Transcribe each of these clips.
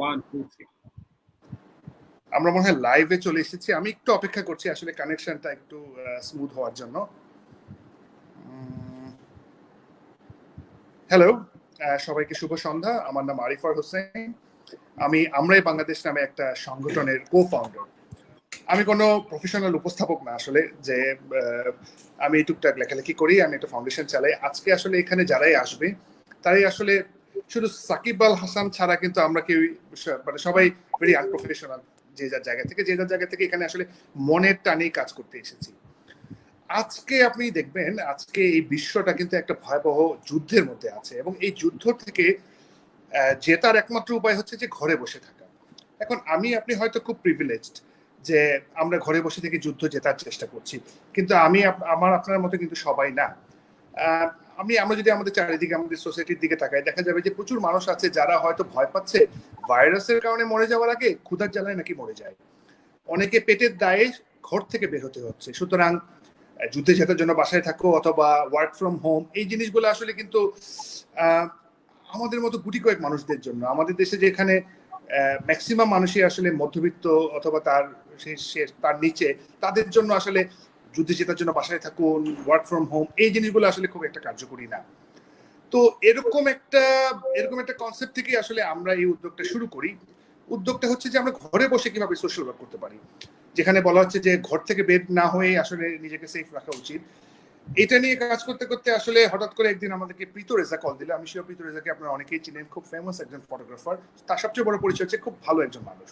1 2 3 আমরা মনে হয় লাইভে চলে এসেছি। আমি একটু অপেক্ষা করছি আসলে কানেকশনটা একটু স্মুথ হওয়ার জন্য। হ্যালো, সবাইকে শুভ সন্ধ্যা। আমার নাম আরিফার হোসেন। আমি আমরাই বাংলাদেশ নামে একটা সংগঠনের কো-ফাউন্ডার। আমি কোনো প্রফেশনাল উপস্থাপক না আসলে, যে আমি টুকটাক লেখালেখি করি, আমি একটা ফাউন্ডেশন চালাই। আজকে আসলে এখানে যারাই আসবে তারাই আসলে শুধু সাকিব আল হাসান ছাড়া কিন্তু আমরা কেউ মানে সবাই ভেরি আনপ্রফেশনাল, যে যার জায়গা থেকে এখানে আসলে মনের টানেই কাজ করতে এসেছি। আজকে আপনি দেখবেন আজকে এই বিশ্বটা কিন্তু একটা ভয়াবহ যুদ্ধের মধ্যে আছে, এবং এই যুদ্ধ থেকে জেতার একমাত্র উপায় হচ্ছে যে ঘরে বসে থাকা। এখন আপনি হয়তো খুব প্রিভিলেজড যে আমরা ঘরে বসে থেকে যুদ্ধ জেতার চেষ্টা করছি, কিন্তু আপনার মতো কিন্তু সবাই না। আমরা যদি আমাদের চারিদিকে আমাদের সোসাইটির দিকে তাকাই, দেখা যাবে যে প্রচুর মানুষ আছে যারা হয়তো ভয় পাচ্ছে ভাইরাসের কারণে মরে যাওয়ার আগে ক্ষুধার জ্বালায় নাকি মরে যায়। অনেকে পেটের দায়ে ঘর থেকে বের হতে হচ্ছে। সুতরাং যুদ্ধে জেতার জন্য বাসায় থাকো অথবা ওয়ার্ক ফ্রম হোম, এই জিনিসগুলো আসলে কিন্তু আমাদের মতো গুটি কয়েক মানুষদের জন্য, আমাদের দেশে যেখানে ম্যাক্সিমাম মানুষই আসলে মধ্যবিত্ত অথবা তার নিচে, তাদের জন্য আসলে যুদ্ধে জেতার জন্য বাসায় থাকুন, ওয়ার্ক ফ্রম হোম, এই জিনিসগুলো আসলে খুব একটা কার্যকরী না। তো এরকম একটা কনসেপ্ট থেকে আসলে আমরা এই উদ্যোগটা শুরু করি। উদ্যোগটা হচ্ছে যে আমরা ঘরে বসে কিভাবে সোশ্যাল ওয়ার্ক করতে পারি, যেখানে বলা হচ্ছে যে ঘর থেকে বের না হয়ে আসলে নিজেকে সেফ রাখা উচিত। এটা নিয়ে কাজ করতে করতে আসলে হঠাৎ করে একদিন আমাদেরকে প্রীত রেজা কল দিল। আমি শিওর প্রীত রেজাকে আপনারা অনেকেই চিনেন, খুব ফেমাস একজন ফটোগ্রাফার। তার সবচেয়ে বড় পরিচয় হচ্ছে খুব ভালো একজন মানুষ।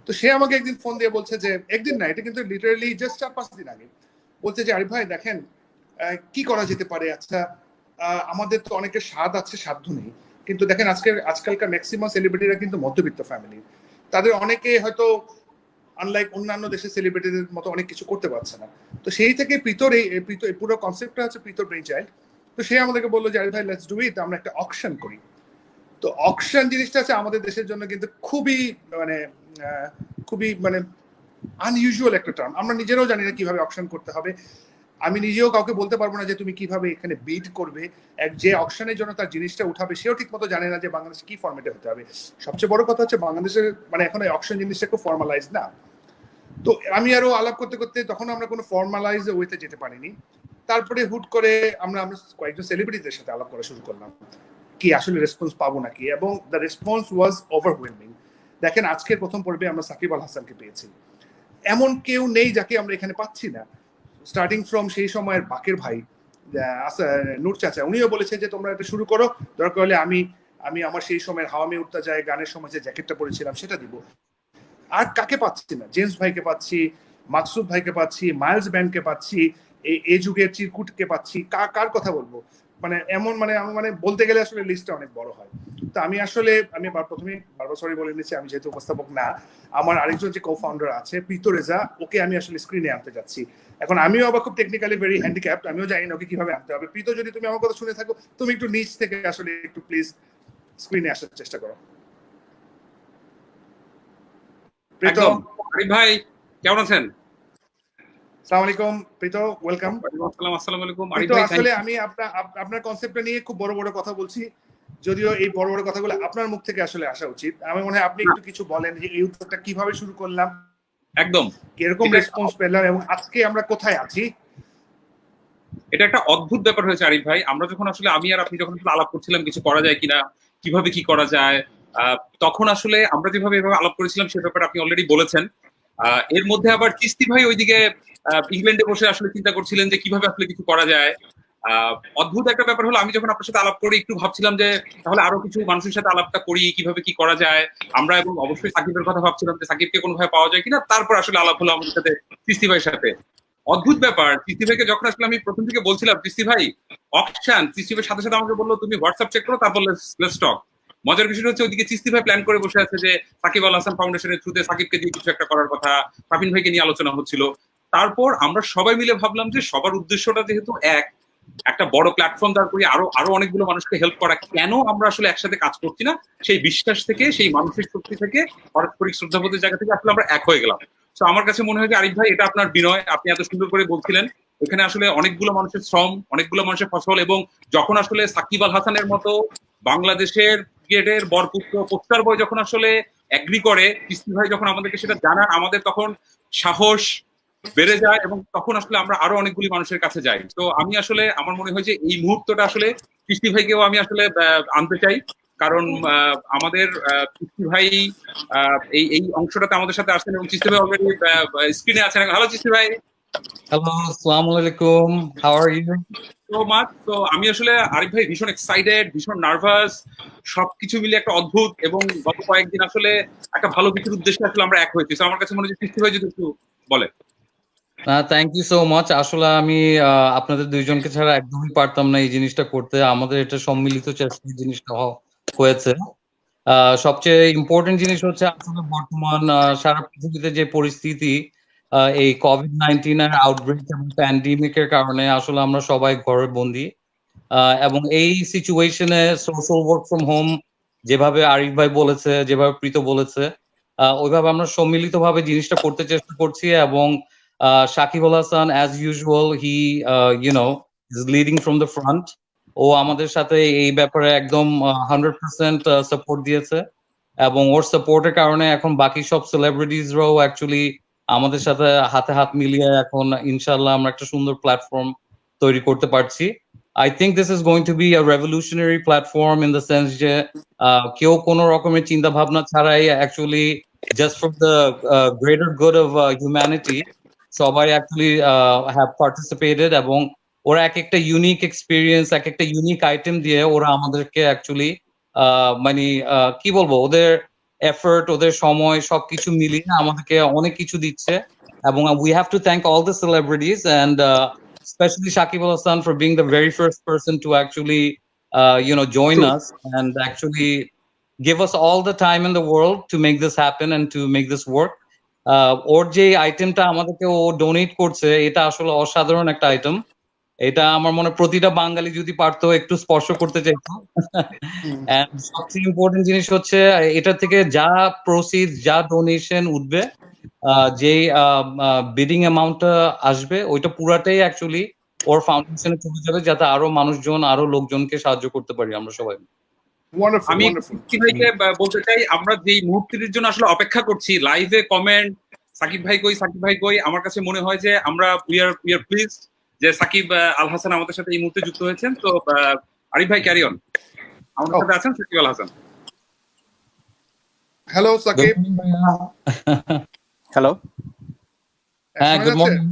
তো সে আমাকে একদিন ফোন দিয়ে বলছে যে, একদিন না, এটা কিন্তু লিটারালি জাস্ট 4-5 দিন আগে, বলছে যে আরিফ ভাই দেখেন কি করা যেতে পারে। আচ্ছা, আমাদের তো অনেকের স্বাদ আছে, সাধ্য নেই, কিন্তু দেখেন আজকালকার ম্যাক্সিমাম সেলিব্রিটিরা কিন্তু মধ্যবিত্ত ফ্যামিলি। তাদের অনেকে হয়তো আনলাইক অন্যান্য দেশের সেলিব্রিটিদের মতো অনেক কিছু করতে পারছে না। তো সেই থেকে প্রীতর পুরো কনসেপ্টটা হচ্ছে প্রীতর ব্রেইন চাইল্ড। তো সে আমাদেরকে বললো যে আরিফ ভাই লেটস ডু ইট, আমরা একটা অকশন করি। তো অকশন জিনিসটা আছে আমাদের দেশের জন্য কিন্তু খুবই আনইউজুয়াল একটা টার্ম। আমরা নিজেরাও জানি না কিভাবে অকশন করতে হবে। আমি নিজেও কাউকে বলতে পারবো না যে তুমি কিভাবে এখানে বিড করবে। যে অকশনের জন্য তার জিনিসটা উঠাবে সেও ঠিক মতো জানে না যে বাংলাদেশে কি ফরম্যাটে হতে হবে। সবচেয়ে বড় কথা হচ্ছে বাংলাদেশের এখন অকশন জিনিসটা খুব ফর্মালাইজ না। তো আমি আরো আলাপ করতে করতে তখন আমরা কোনো ফর্মালাইজ ওয়েতে যেতে পারিনি। তারপরে হুট করে আমরা কয়েকজন সেলিব্রিটিদের সাথে আলাপ করা শুরু করলাম, কি আসলে রেসপন্স পাবো নাকি, এবং দ্য রেসপন্স ওয়াজ ওভারওয়েলমিং। দেখেন আজকের প্রথম পর্বে আমরা সাকিব আল হাসানকে পেয়েছি, এমন কেউ নেই যাকে আমরা এখানে পাচ্ছি না। স্টার্টিং ফ্রম সেই সময়ের বাকের ভাই নূর চাচা, উনিও বলেছে যে তোমরা এটা শুরু করো, দরকার হলে আমি আমার সেই সময়ের হাওয়া মে উঠতে যায় গানের সময় যে জ্যাকেটটা পরেছিলাম সেটা দিব। আর কাকে পাচ্ছি না? জেমস ভাইকে পাচ্ছি, মাকসুদ ভাইকে পাচ্ছি, মাইলস ব্যান্ডকে পাচ্ছি, এই যুগের চিরকুটকে পাচ্ছি। কার কথা বলবো? আমি বলতে গেলে আসলে লিস্টটা অনেক বড় হয়। তো আমি প্রথমে বারবার সরি বলে নিচ্ছি, আমি যেহেতু উপস্থাপক না, আমার আরেকজন যে কো-ফাউন্ডার আছে প্রীত রেজা, ওকে আমি আসলে স্ক্রিনে আনতে যাচ্ছি। এখন আমিও আবার খুব টেকনিক্যালি ভেরি হ্যান্ডিক্যাপ্ট, আমিও জানি না ওকে কিভাবে আনতে হবে। প্রীত, যদি তুমি আমার কথা শুনে থাকো, তুমি একটু নিচ থেকে আসলে একটু প্লিজ স্ক্রিনে আসার চেষ্টা করো। একদম। আরিফ ভাই কেমন আছেন? আসসালামু আলাইকুম প্রীত, ওয়েলকাম। আসসালামু আলাইকুম আরিফ ভাই। আসলে আমি আপনার কনসেপ্টটা নিয়ে খুব বড় বড় কথা বলছি, যদিও এই বড় বড় কথাগুলো আপনার মুখ থেকে আসলে আসা উচিত। আমি মনে হয় আপনি একটু কিছু বলেন যে এই উদ্যোগটা কিভাবে শুরু করলাম, একদম কিরকম রেসপন্স পেলাম, এবং আজকে আমরা কোথায় আছি। এটা একটা অদ্ভুত ব্যাপার হয়েছে আরিফ ভাই। আমরা যখন আসলে আমি আর আপনি যখন আলাপ করছিলাম কিছু করা যায় কিনা, কিভাবে কি করা যায়, তখন আসলে আমরা যেভাবে এভাবে আলাপ করেছিলাম সে ব্যাপারে আপনি অলরেডি বলেছেন। এর মধ্যে আবার চিস্তি ভাই ওইদিকে ইংল্যান্ডে বসে আসলে চিন্তা করছিলেন যে কিভাবে আসলে কিছু করা যায়। অদ্ভুত একটা ব্যাপার হলো, আমি যখন আপনার সাথে আলাপ করি একটু ভাবছিলাম যে তাহলে আরো কিছু মানুষের সাথে আলাপটা করি, কিভাবে কি করা যায় আমরা, এবং অবশ্যই সাকিবের কথা ভাবছিলাম যে সাকিবকে কোনোভাবে পাওয়া যায় কিনা। তারপর আসলে আলাপ হলো আমাদের সাথে চিস্তি ভাইয়ের সাথে। অদ্ভুত ব্যাপার, চিস্তি ভাইকে যখন আসলে আমি প্রথম থেকে বলছিলাম চিস্তি ভাই অকশন, চিস্তি ভাই সাথে সাথে আমাকে বললো তুমি হোয়াটসঅ্যাপ চেক করো, তারপর লেটস টক। মজার বিষয় হচ্ছে ওইদিকে চিস্তি ভাই প্ল্যান করে বসে আছে যে সাকিব আল হাসান ফাউন্ডেশনের থ্রুতে সাকিবকে দিয়ে কিছু একটা করার কথা, ফাবিন ভাইকে নিয়ে আলোচনা হচ্ছিল। তারপর আমরা সবাই মিলে ভাবলাম যে সবার উদ্দেশ্যটা যেহেতু একটা বড় প্ল্যাটফর্ম দাঁড় করি, আরো অনেকগুলো মানুষকে হেল্প করা, কেন আমরা আসলে একসাথে কাজ করছি না, সেই বিশ্বাস থেকে, সেই মানসিক শক্তি থেকে, পারস্পরিক শ্রদ্ধাবোধের জায়গা থেকে আসলে আমরা এক হয়ে গেলাম। তো আমার কাছে মনে হয় যে আরিফ ভাই এটা আপনার বিনয়, আপনি এত সুন্দর করে বলছিলেন। এখানে আসলে অনেকগুলো মানুষের শ্রম, অনেকগুলো মানুষের ফসল, এবং যখন আসলে সাকিব আল হাসানের মতো বাংলাদেশের গেটের বরপুত্র পোস্টার বয় যখন আসলে এগ্রি করে, চিস্তি ভাই যখন আমাদেরকে সেটা জানান, আমাদের তখন সাহস বেড়ে যায় এবং তখন আসলে আমরা আরো অনেকগুলি মানুষের কাছে যাই। তো আমি আসলে আমার মনে হয় যে এই মুহূর্তটা আসলে চিস্তি ভাইকেও আমি আসলে আনতে চাই, কারণ আমাদের চিস্তি ভাই এই এই অংশটাতে আমাদের সাথে আসছেন এবং চিস্তি ভাই অলরেডি স্ক্রিনে আছেন। হ্যালো চিস্তি ভাই। Hello, Assalamu alaikum. How are you? So much. তো আমি আসলে আরিফ ভাই ভীষণ এক্সাইটেড, ভীষণ নার্ভাস, সবকিছু মিলে একটা অদ্ভুত, এবং গত কয়েকদিন আসলে একটা ভালো কিছুর উদ্দেশ্যে আসলে আমরা এক হয়েছি। তো আমার কাছে মনে হচ্ছে চিস্তি ভাই যদি একটু বলে। Thank you so much. আসলে আমি আপনাদের দুইজনকে ছাড়া একদমই পারতাম না এই জিনিসটা করতে। আমাদের এটা সম্মিলিত চেষ্টায় জিনিসটা হয়েছে। সবচেয়ে ইম্পর্টেন্ট জিনিস হচ্ছে আসলে বর্তমান সারা পৃথিবীতে যে পরিস্থিতি, এই কোভিড-19 এর আউটব্রেক এবং প্যান্ডেমিকের কারণে আসলে আমরা সবাই ঘরে বন্দি, এবং এই সিচুয়েশনে সোশ্যাল ওয়ার্ক ফ্রম হোম যেভাবে আরিফ ভাই বলেছে, যেভাবে প্রীত বলেছে, ওইভাবে আমরা সম্মিলিতভাবে জিনিসটা করতে চেষ্টা করছি। এবং Shakib Al Hasan as usual he is leading from the front. ও আমাদের সাথে এই ব্যাপারে একদম 100% সাপোর্ট দিয়েছে, এবং ওর সাপোর্টের কারণে এখন বাকি সব সেলিব্রিটিজরাও অ্যাকচুয়ালি আমাদের সাথে হাতে হাত মিলিয়ে এখন ইনশাল্লাহ আমরা একটা সুন্দর প্ল্যাটফর্ম তৈরি করতে পারছি। I think this is going to be a revolutionary platform in the sense যে কেউ কোনো রকমের চিন্তা ভাবনা ছাড়াই actually just for the greater good of humanity সবাই actually have participated, এবং ওরা এক একটা ইউনিক এক্সপিরিয়েন্স, এক একটা ইউনিক আইটেম দিয়ে ওরা আমাদেরকে অ্যাকচুয়ালি মানে কি বলবো, ওদের এফর্ট, ওদের সময় সবকিছু মিলিয়ে আমাদেরকে অনেক কিছু দিচ্ছে। এবং we have to thank all the celebrities and especially Shakib Al Hasan for being the very first person to actually join us and actually give us all the time in the world to make this happen and to make this work. ওর যে আইটেমটা আমাদেরকে ও donate করছে, এটা আসলে অসাধারণ একটা item. এটা আমার মনে প্রতিটা বাঙালি যদি পারতো একটু স্পর্শ করতে চাইতো। এন্ড সবচেয়ে ইম্পর্টেন্ট জিনিস হচ্ছে এটা থেকে যা প্রসিড, যা ডোনেশন উঠবে, যে বিডিং অ্যামাউন্টটা আসবে, ওইটা পুরাটাই অ্যাকচুয়ালি ওর ফাউন্ডেশনে চলে যাবে, যাতে আরো মানুষজন, আরো লোকজনকে সাহায্য করতে পারি আমরা সবাই। আমি চিস্তি ভাইকে বলতে চাই, আমরা যে মুহূর্তটির জন্য আসলে অপেক্ষা করছি, লাইভে কমেন্ট সাকিব ভাই কই, সাকিব ভাই কই, আমার কাছে মনে হয় যে আমরা উই আর প্লিজ যে সাকিব আল হাসান আমাদের সাথে এই মুহূর্তে যুক্ত হয়েছেন। তো আরিফ ভাই ক্যারি অন, আমাদের সাথে আছেন সাকিব আল হাসান। হ্যালো সাকিব। হ্যালো। হ্যাঁ, গুড মর্নিং।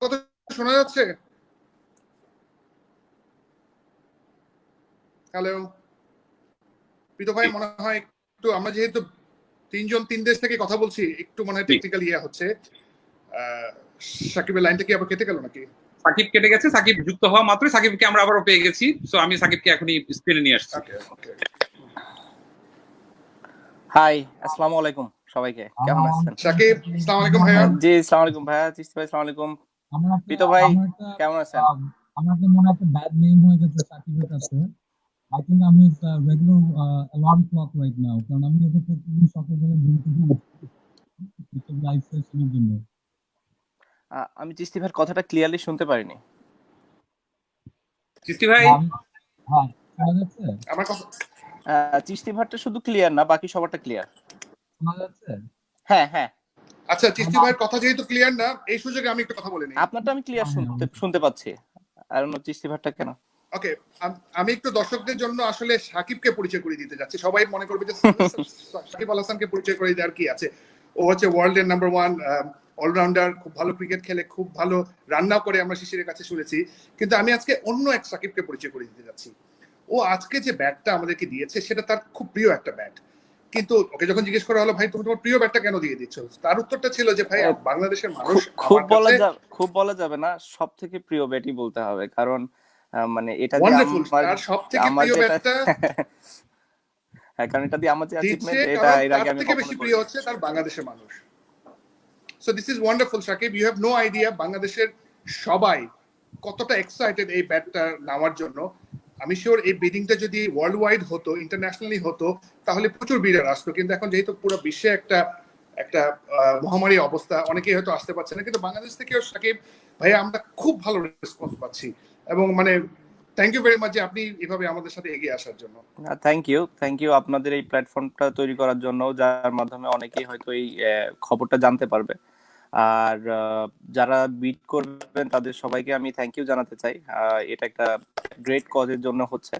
কথা শোনা যাচ্ছে? হ্যালো প্রীত ভাই, মনে হয় একটু আমরা যেহেতু তিনজন তিন দেশ থেকে কথা বলছি, একটু মনে হয় টেকনিক্যাল ইয়ে হচ্ছে। সাকিবের লাইনটা কি আবার কেটে গেল নাকি? সাকিব কেটে গেছে, সাকিব যুক্ত হওয়া মাত্রই সাকিবকে আমরা আবারও পেয়ে গেছি। সো আমি সাকিবকে এখনই স্ক্রিনে নিয়ে আসছি। হাই, আসসালামু আলাইকুম সবাইকে, কেমন আছেন? সাকিব, আসসালামু আলাইকুম ভাইয়া। জি, আসসালামু আলাইকুম ভাইয়া, চিস্তি ভাই আসসালামু আলাইকুম। প্রীত ভাই কেমন আছেন? আমাকে মনে একটা ব্যাড নেম হয়ে গেছে সাকিবের কাছে। I think আমি regular alarm clock right now, কারণ আমি এটা প্রতিদিন সকালবেলা ঘুম থেকে উঠি লাইভ সেশনের জন্য। আমি চিস্তি ভাইয়ের কথাটা ক্লিয়ারলি শুনতে পারিনি। চিস্তি ভাই, হ্যাঁ, শোনা যাচ্ছে? আমার কথা চিস্তি ভাইটা শুধু ক্লিয়ার না, বাকি সবারটা ক্লিয়ার। শোনা যাচ্ছে? হ্যাঁ হ্যাঁ। আচ্ছা, চিস্তি ভাইয়ের কথা যেহেতু ক্লিয়ার না, এই সুযোগে আমি একটা কথা বলে নিই। আপনারটা আমি ক্লিয়ার শুনতে পাচ্ছি, আর চিস্তি ভাইটা কেন? ওকে, আমি একটু দর্শকদের জন্য আসলে সাকিবকে পরিচয় করে দিতে যাচ্ছি। সবাই মনে করবে যে সাকিব আল হাসানকে পরিচয় করে দেওয়ার কি আছে। ও হচ্ছে ওয়ার্ল্ডের নাম্বার 1 অলরাউন্ডার, খুব ভালো ক্রিকেট খেলে, খুব ভালো রান্নাও করে, আমরা শিশিরের কাছে শুনেছি। কিন্তু আমি আজকে অন্য এক সাকিবকে পরিচয় করে দিতে যাচ্ছি। ও আজকে যে ব্যাটটা আমাদেরকে দিয়েছে সেটা তার খুব প্রিয় একটা ব্যাট। কিন্তু ওকে যখন জিজ্ঞেস করা হলো, ভাই তুমি তোমার প্রিয় ব্যাটটা কেন দিয়ে দিচ্ছ, তার উত্তরটা ছিল যে ভাই বাংলাদেশের মানুষ খুব বলা যাবে না, সব থেকে প্রিয় ব্যাটই বলতে হবে, কারণ মানে এটা কারণ এটা দিয়ে আমার যে অ্যাচিভমেন্ট, এটা এর আগে আমি থেকে বেশি প্রিয় হচ্ছে তার বাংলাদেশের মানুষ। So this is wonderful Shakib, you have no idea বাংলাদেশের সবাই কতটা এক্সাইটেড এই ব্যাটটা নেওয়ার জন্য। আমি শিওর এই বিডিংটা যদি ওয়ার্ল্ড ওয়াইড হতো, ইন্টারন্যাশনালি হতো, তাহলে প্রচুর বিডার আসতো। কিন্তু এখন যেহেতু পুরো বিশ্বে একটা একটা মহামারী অবস্থা, অনেকেই হয়তো আসতে পারছে না, কিন্তু বাংলাদেশ থেকেও সাকিব ভাইয়া আমরা খুব ভালো রেসপন্স পাচ্ছি, এবং মানে থ্যাংক ইউ ভেরি মাচ যে আপনি এভাবে আমাদের সাথে এগিয়ে আসার জন্য। থ্যাংক ইউ আপনাদের এই প্ল্যাটফর্মটা তৈরি করার জন্য, যার মাধ্যমে অনেকেই হয়তো এই খবরটা জানতে পারবে। আর যারা বিট করবেন তাদের সবাইকে আমি থ্যাংক ইউ জানাতে চাই। এটা একটা গ্রেট কজের জন্য হচ্ছে,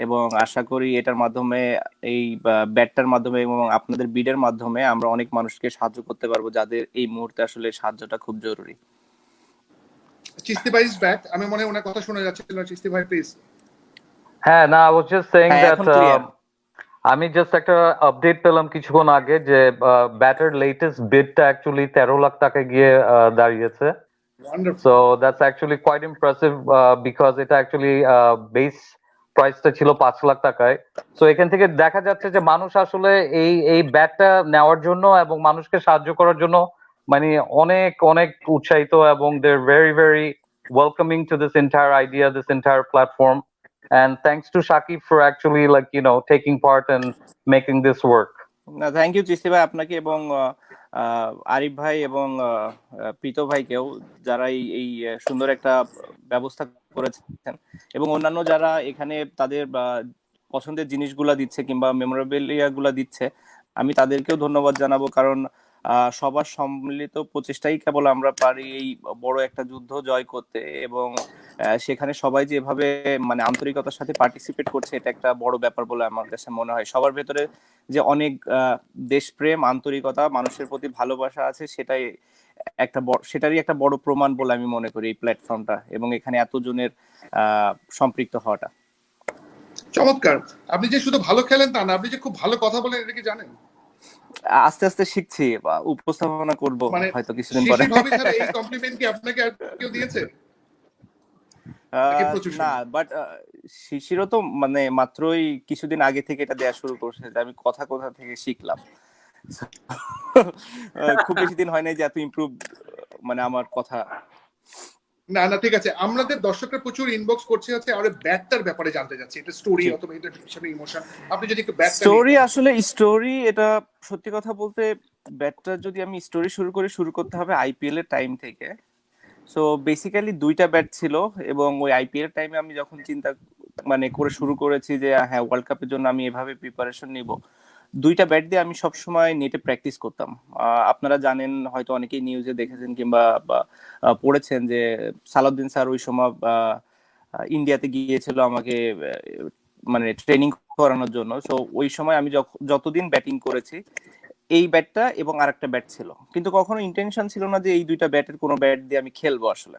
এবং আশা করি এটার মাধ্যমে, এই ব্যাটটার মাধ্যমে এবং আপনাদের বিডের মাধ্যমে আমরা অনেক মানুষকে সাহায্য করতে পারবো, যাদের এই মুহূর্তে আসলে সাহায্যটা খুব জরুরি। চিস্তি ভাই ইজ ব্যাক, আমি মনে হয় ওনার কথা শোনা যাচ্ছিল না। চিস্তি ভাই প্লিজ। হ্যাঁ, না, I was just saying হ্যাঁ, that এখন ক্লিয়ার। আমি জাস্ট একটা আপডেট পেলাম কিছুক্ষণ আগে যে ব্যাটার লেটেস্ট বিডটা অ্যাকচুয়ালি 13 লাখ টাকা গিয়ে দাঁড়িয়েছে। Wonderful. So that's actually quite impressive because এটা actually বেস প্রাইসটা ছিল 5 লাখ টাকায়। So এখান থেকে দেখা যাচ্ছে যে মানুষ আসলে এই ব্যাটটা নেওয়ার জন্য এবং মানুষকে সাহায্য করার জন্য মানে অনেক অনেক উৎসাহিত, এবং they're very very welcoming to this entire idea, this entire platform. And thanks to Shakib for actually taking part and making this work. না, থ্যাংক ইউ চিস্তি ভাই আপনাকে, এবং আরিফ ভাই এবং প্রীত ভাইকেও, যারা এই সুন্দর একটা ব্যবস্থা করেছেন, এবং অন্যান্য যারা এখানে তাদের পছন্দের জিনিসগুলা দিচ্ছে কিংবা মেমোরেবিলিয়া গুলা দিচ্ছে, আমি তাদেরকেও ধন্যবাদ জানাবো। কারণ সবার সম্মিলিত প্রচেষ্টাই কেবল আমরা পারি এই বড় একটা যুদ্ধ জয় করতে, এবং সেখানে সবাই যে এভাবে মানে আন্তরিকতার সাথে পার্টিসিপেট করছে, এটা একটা বড় ব্যাপার বলে আমার কাছে মনে হয়। সবার ভেতরে যে অনেক দেশপ্রেম, আন্তরিকতা, মানুষের প্রতি ভালোবাসা আছে, সেটারই একটা বড় প্রমাণ বলে আমি মনে করি এই প্ল্যাটফর্মটা, এবং এখানে এতজনের সম্পৃক্ত হওয়াটা। চমৎকার। আপনি যে শুধু ভালো খেলেন তা না, আপনি যে খুব ভালো কথা বলেন এটা কি জানেন? আস্তে আস্তে শিখছি, উপস্থাপনা করব মানে হয়তো কিছুদিন পরে। শিশির ভাবি ছাড়া এই কমপ্লিমেন্ট কি আপনাকে আর কেউ দিয়েছে? না, বাট শিশিরও তো মানে মাত্রই কিছুদিন আগে থেকে এটা দেয়া শুরু করছে, যে আমি কোথা থেকে শিখলাম। খুব বেশি দিন হয় নাই যে এত ইমপ্রুভ মানে আমার কথা। না না, ঠিক আছে। আমাদের দর্শকরা প্রচুর ইনবক্স করছে, হচ্ছে আর ব্যাটটার ব্যাপারে জানতে চাচ্ছি, এটা স্টোরি অথবা এটা পিছনে ইমোশন, আপনি যদি একটু ব্যাটটা স্টোরি এটা সত্যি কথা বলতে, ব্যাটটা যদি আমি স্টোরি শুরু করতে হবে আইপিএল এর টাইম থেকে। সো বেসিক্যালি দুইটা ব্যাট ছিল, এবং ওই আইপিএল এর টাইমে আমি যখন চিন্তা মানে করে শুরু করেছি যে হ্যাঁ, ওয়ার্ল্ড কাপের জন্য আমি এভাবে প্রিপারেশন নিব, দুইটা ব্যাট দিয়ে আমি সবসময় নেটে প্র্যাকটিস করতাম। আপনারা জানেন, হয়তো অনেকেই নিউজে দেখেছেন কিংবা পড়েছেন যে সালাউদ্দিন স্যার ওই সময় ইন্ডিয়াতে গিয়েছিল আমাকে মানে ট্রেনিং করানোর জন্য। সো ওই সময় আমি যতদিন ব্যাটিং করেছি, এই ব্যাটটা এবং আরেকটা ব্যাট ছিল, কিন্তু কখনো ইন্টেনশন ছিল না যে এই দুইটা ব্যাটের কোনো ব্যাট দিয়ে আমি খেলবো আসলে।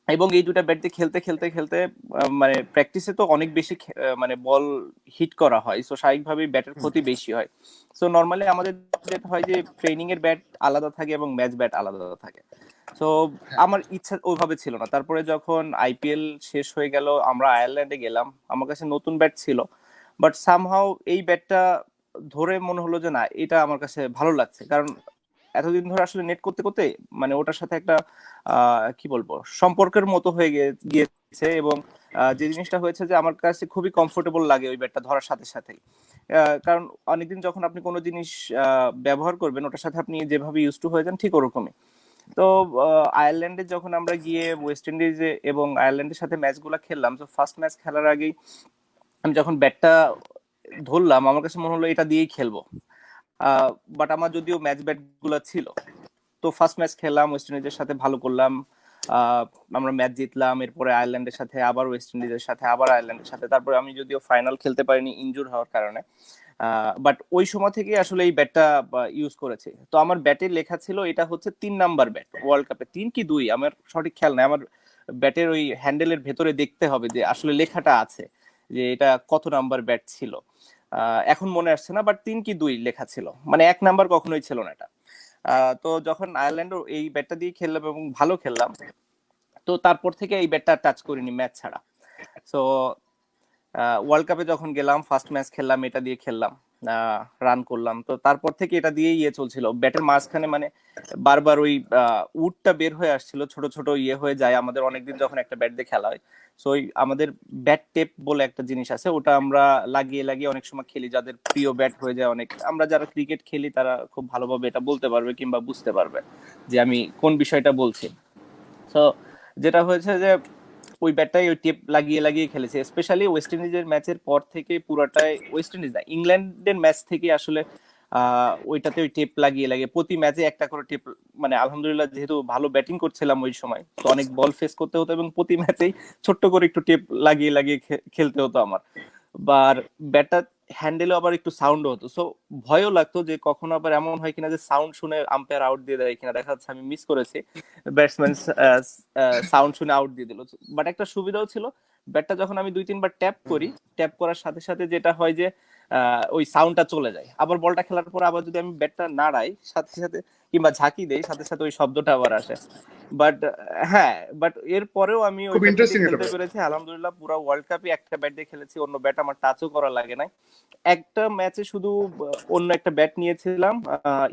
এবং এই দুটা ব্যাট দিয়ে খেলতে মানে প্র্যাকটিসে তো অনেক বেশি মানে বল হিট করা হয়, সো স্বাভাবিকভাবেই ব্যাটের ক্ষতি বেশি হয়। সো নর্মালি আমাদের যেটা হয় যে ট্রেনিং এর ব্যাট আলাদা থাকে এবং ম্যাচ ব্যাট আলাদা থাকে। সো আমার ইচ্ছা ওইভাবে ছিল না। তারপরে যখন আইপিএল শেষ হয়ে গেল, আমরা আয়ারল্যান্ডে গেলাম, আমার কাছে নতুন ব্যাট ছিল, বাট সামহাউ এই ব্যাটটা ধরে মনে হলো যে না, এটা আমার কাছে ভালো লাগছে। কারণ এতদিন ধরে আসলে নেট করতে করতে মানে ওটার সাথে একটা কি বলবো সম্পর্কের মতো হয়ে গিয়েছে, এবং যে জিনিসটা হয়েছে যে আমার কাছে খুবই কমফোর্টেবল লাগে ওই ব্যাটটা ধরার সাথে সাথেই। কারণ অনেকদিন যখন আপনি কোনো জিনিস ব্যবহার করবেন, ওটার সাথে আপনি যেভাবে ইউজ টু হয়ে যান, ঠিক ওরকমই। তো আয়ারল্যান্ডে যখন আমরা গিয়ে ওয়েস্ট ইন্ডিজে এবং আয়ারল্যান্ডের সাথে ম্যাচগুলো খেললাম, তো ফার্স্ট ম্যাচ খেলার আগেই আমি যখন ব্যাটটা ধরলাম, আমার কাছে মনে হলো এটা দিয়েই খেলবো। বাট আমার যদিও ম্যাচ ব্যাট গুলা ছিল, তো ফার্স্ট ম্যাচ খেললাম, ওয়েস্ট ইন্ডিজের সাথে ভালো করলাম, আমরা ম্যাচ জিতলাম। এরপরে আয়ারল্যান্ডের সাথে, আবার ওয়েস্ট ইন্ডিজের সাথে, আবার আয়ারল্যান্ডের সাথে। তারপরে আমি যদিও ফাইনাল খেলতে পারিনি ইনজুর হওয়ার কারণে, বাট ওই সময় থেকে আসলে এই ব্যাটটা ইউজ করেছি। তো আমার ব্যাটে লেখা ছিল এটা হচ্ছে 3 নাম্বার ব্যাট ওয়ার্ল্ড কাপে, 3 কি 2 আমার সঠিক খেয়াল নাই। আমার ব্যাটের ওই হ্যান্ডেলের ভেতরে দেখতে হবে যে আসলে লেখাটা আছে যে এটা কত নাম্বার ব্যাট ছিল। এখন মনে আসছে না, বাট 3 কি 2 লেখা ছিল, মানে 1 নাম্বার কখনোই ছিল না এটা। তো যখন আয়ারল্যান্ড এই ব্যাটটা দিয়ে খেললাম এবং ভালো খেললাম, তো তারপর থেকে এই ব্যাটটা টাচ করিনি ম্যাচ ছাড়া। সো ওয়ার্ল্ড কাপে যখন গেলাম, ফার্স্ট ম্যাচ খেললাম, এটা দিয়ে খেললাম। রান করলাম। তো তারপর থেকে এটা দিয়ে ইয়ে চলছিল ব্যাটের মাঝখানে, মানে বারবার ওই উডটা বের হয়ে আসছিল, ছোট ছোট ইয়ে হয়ে যায় আমাদের অনেকদিন যখন একটা ব্যাট দিয়ে খেলা হয়। সো ওই আমাদের ব্যাট টেপ বলে একটা জিনিস আছে, ওটা আমরা লাগিয়ে লাগিয়ে অনেক সময় খেলি, যাদের প্রিয় ব্যাট হয়ে যায় অনেক। আমরা যারা ক্রিকেট খেলি তারা খুব ভালোভাবে এটা বলতে পারবে কিংবা বুঝতে পারবে যে আমি কোন বিষয়টা বলছি। তো যেটা হয়েছে যে ওই ব্যাটটাই ওই টেপ লাগিয়ে লাগিয়ে খেলেছে, স্পেশালি ওয়েস্ট ইন্ডিজের ম্যাচের পর থেকে পুরাটাই, ওয়েস্ট ইন্ডিজ না ইংল্যান্ডের ম্যাচ থেকে আসলে ওইটাতে ওই টেপ লাগিয়ে লাগিয়ে প্রতি ম্যাচে একটা করে টেপ, মানে আলহামদুলিল্লাহ যেহেতু ভালো ব্যাটিং করছিলাম ওই সময়, তো অনেক বল ফেস করতে হতো এবং প্রতি ম্যাচেই ছোট্ট করে একটু টেপ লাগিয়ে লাগিয়ে খেলতে হতো আমার। আর ব্যাটটা হ্যান্ডেলে আবার একটু সাউন্ড হতো, সো ভয়ও লাগতো যে কখনো আবার এমন হয় কিনা যে সাউন্ড শুনে আম্পায়ার আউট দিয়ে দেয় কিনা, দেখা যাচ্ছে আমি মিস করেছি, ব্যাটসম্যান সাউন্ড শুনে আউট দিয়ে দিল। বাট একটা সুবিধাও ছিল, ব্যাটটা যখন আমি 2-3 বার ট্যাপ করি, ট্যাপ করার সাথে সাথে যেটা হয় যে ওই সাউন্ডটা চলে যায়, আবার বলটা খেলার পর আবার যদি আমি ব্যাটটা নাড়াই সাথে সাথে কিংবা ঝাঁকি দেই সাথে সাথে ওই শব্দটা আবার আসে। বাট হ্যাঁ, বাট এর পরেও আমি খুব ওই ইন্টারেস্টিং এটা খেলতে পেরেছি আলহামদুলিল্লাহ। পুরো ওয়ার্ল্ড কাপে একটা ব্যাট দিয়ে খেলেছি, অন্য ব্যাট আমার টাচও করা লাগে নাই। একটা ম্যাচে শুধু অন্য একটা ব্যাট নিয়েছিলাম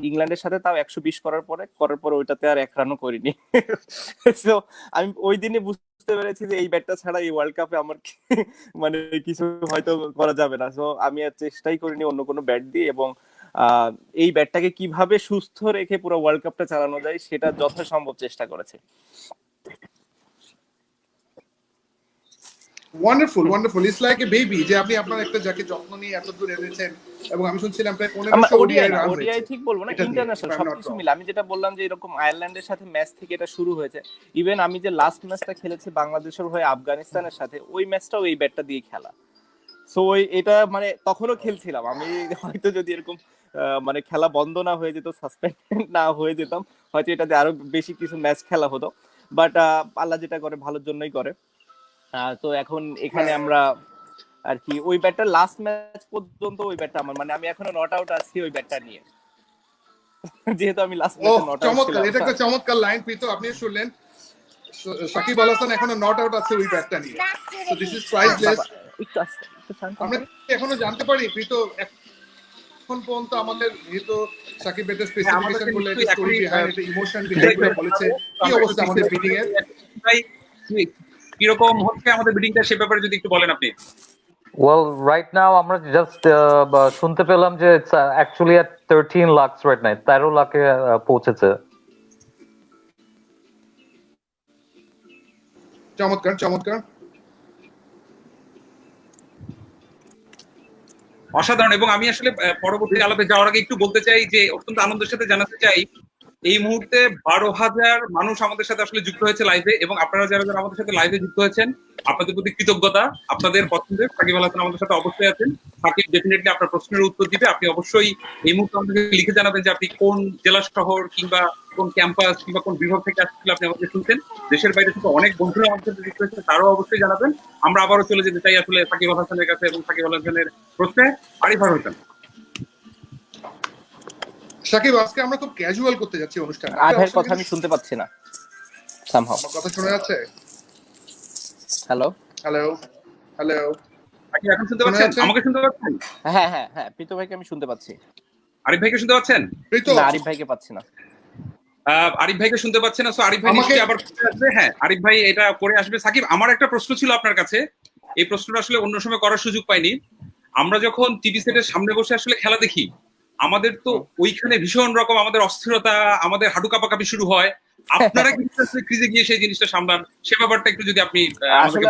ইংল্যান্ডের সাথে, তাও 120 করার পরে ওইটাতে আর 1 রানও করিনি। তো আমি ওই দিনে বুঝতে পেরেছি যে এই ব্যাটটা ছাড়া এই ওয়ার্ল্ড কাপে আমার মানে কিছু হয়তো করা যাবে না। তো আমি আর চেষ্টাই করিনি অন্য কোনো ব্যাট দিয়ে, এবং এই ব্যাটটাকে কিভাবে সুস্থ রেখে পুরো ওয়ার্ল্ড কাপটা চালানো যায় সেটা যথাসম্ভব চেষ্টা করেছি। Wonderful wonderful, it's like a baby, যে আপনি আপনার একটা যাকে যত্ন নিয়ে এত দূর এনেছেন, এবং আমি শুনছিলাম প্রায় 1500 ওডিআই রান হয়েছে। ওডিআই ঠিক বলবো না, এটা দিয়ে, ইন্টারন্যাশনাল if I'm not সবকিছু wrong. মিলে। আমি যেটা বললাম যে এরকম আয়ারল্যান্ডের সাথে ম্যাচ থেকে এটা শুরু হয়েছে, ইভেন আমি যে লাস্ট ম্যাচটা খেলেছি বাংলাদেশের হয়ে আফগানিস্তানের সাথে, ওই ম্যাচটাও এই ব্যাটটা দিয়ে খেলা। সো এটা মানে তখনও খেলছিলাম আমি, হয়তো যদি এরকম মানে খেলা বন্ধ না হয়ে যেত, সাসপেন্ড না হয়ে যেতাম, হয়তো এটাতে আরো বেশি কিছু ম্যাচ খেলা হতো। বাট আল্লাহ যেটা করে ভালোর জন্যই করে। তো এখন এখানে আমরা আর কি ওই ব্যাটটা লাস্ট ম্যাচ পর্যন্ত ওই ব্যাটটা আমার, মানে আমি এখনো নট আউট আছি ওই ব্যাটটা নিয়ে, যেহেতু আমি লাস্ট ও ম্যাচে নট আউট চমৎকার, ছিলাম। এটা একটা চমৎকার লাইন প্রীত, আপনি শুনলেন সাকিব আল হাসান এখনো নট আউট আছে ওই ব্যাটটা নিয়ে। So this is priceless. একটু আস্তে একটু শান্ত আমরা এখনো জানতে পারি প্রীত এখন পর্যন্ত আমাদের, যেহেতু সাকিব ব্যাটের স্পেসিফিকেশন বলে একটা স্টোরি বিহাইন্ড, একটা ইমোশন বিহাইন্ড করে বলেছে, কি অবস্থা আমাদের বিডিং এর? ভাই কিরকম হচ্ছে আমাদের বিডিংটা, সে ব্যাপারে যদি একটু বলেন আপনি। Well, right now আমরা জাস্ট শুনতে পেলাম যে it's actually at 13 lakhs right now, 13 লাখে পৌঁছেছে। চমৎকার চমৎকার, অসাধারণ। এবং আমি আসলে পরবর্তী আলাপে যাওয়ার আগে একটু বলতে চাই যে অত্যন্ত আনন্দের সাথে জানাতে চাই এই মুহূর্তে 12,000 মানুষ আমাদের সাথে আসলে যুক্ত হয়েছে লাইভে, এবং আপনারা যারা যারা আমাদের সাথে লাইভে যুক্ত হয়েছেন আপনাদের প্রতি কৃতজ্ঞতা। আপনাদের পছন্দের সাকিব আল হাসান আমাদের সাথে অবশ্যই আছেন। সাকিব ডেফিনেটলি আপনার প্রশ্নের উত্তর দিবে। আপনি অবশ্যই এই মুহূর্তে আমাদেরকে লিখে জানাবেন যে আপনি কোন জেলা শহর কিংবা কোন ক্যাম্পাস কিংবা কোন বিভাগ থেকে আসছিল আপনি আমাদের শুনছেন। দেশের বাইরে থেকে অনেক বন্ধুরা আমাদের সাথে যুক্ত হয়েছে, তারাও অবশ্যই জানাবেন। আমরা আবারও চলে যেতে চাই আসলে সাকিব আল হাসানের কাছে, এবং সাকিব আল হাসানের প্রশ্নে আরিফার হোসেন। সাকিব, আজকে আমরা খুব ক্যাজুয়াল করতে যাচ্ছি অনুষ্ঠানে। আধার কথা আমি শুনতে পাচ্ছি না সামহাউ। আমার কথা শোনা যাচ্ছে? হ্যালো হ্যালো হ্যালো, আপনি এখন শুনতে পাচ্ছেন? আমাকে শুনতে পাচ্ছেন? হ্যাঁ হ্যাঁ হ্যাঁ, প্রীত ভাইকে আমি শুনতে পাচ্ছি। আরিফ ভাইকে শুনতে পাচ্ছেন? প্রীত, না, আরিফ ভাইকে পাচ্ছি না। আরিফ ভাইকে শুনতে পাচ্ছে না। সো আরিফ ভাই নিশ্চয়ই আবার করে আসবে। হ্যাঁ, আরিফ ভাই এটা করে আসবে। সাকিব, আমার একটা প্রশ্ন ছিল আপনার কাছে, এই প্রশ্নটা আসলে অন্য সময় করার সুযোগ পাইনি। আমরা যখন টিভি সেটের সামনে বসে আসলে খেলা দেখি, আমাদের তো ওইখানে ভীষণ রকম আমাদের অস্থিরতা, আমাদের হাঁটু কাঁপাকাঁপি শুরু হয়। আপনারা কিন্তু আসলে ক্রিজে গিয়ে সেই জিনিসটা সামলান, সে ব্যাপারটা একটু যদি আপনি আসলে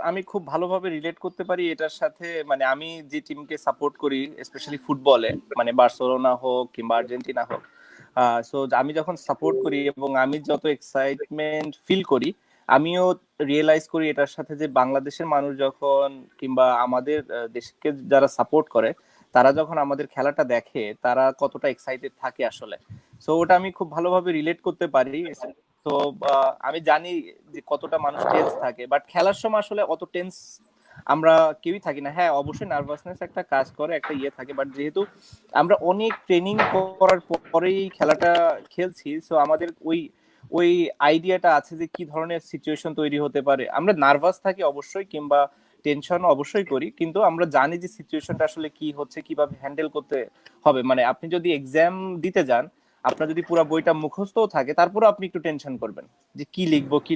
আমি খুব ভালোভাবে রিলেট করতে পারি এটার সাথে। মানে আমি যে টিমকে সাপোর্ট করি স্পেশালি ফুটবলে, মানে বার্সেলোনা হোক কিংবা আর্জেন্টিনা হোক, সো আমি যখন সাপোর্ট করি এবং আমি যত এক্সাইটমেন্ট ফিল করি, আমিও রিয়েলাইজ করি এটার সাথে যে বাংলাদেশের মানুষ যখন কিংবা আমাদের দেশকে যারা সাপোর্ট করে তারা যখন আমাদের খেলাটা দেখে তারা কতটা এক্সাইটেড থাকে আসলে। সো ওটা আমি খুব ভালোভাবে রিলেট করতে পারি। তো আমি জানি যে কতটা মানুষ টেন্স থাকে, বাট খেলার সময় আসলে অত টেন্স আমরা কেউই থাকি না। হ্যাঁ, অবশ্যই নার্ভাসনেস একটা কাজ করে, একটা ইয়ে থাকে, বাট যেহেতু আমরা অনেক ট্রেনিং করার পরেই খেলাটা খেলছি, সো আমাদের ওই আইডিয়াটা আছে যে কি ধরনের সিচুয়েশন তৈরি হতে পারে। আমরা নার্ভাস থাকি অবশ্যই, কিংবা টেনশন অবশ্যই করি, কিন্তু আমরা জানি যে সিচুয়েশনটা আসলে কি হচ্ছে, কিভাবে হ্যান্ডেল করতে হবে। মানে আপনি যদি এক্সাম দিতে যান, আপনার যদি পুরো বইটা মুখস্থও থাকে, তারপরে আপনি একটু টেনশন করবেন যে কি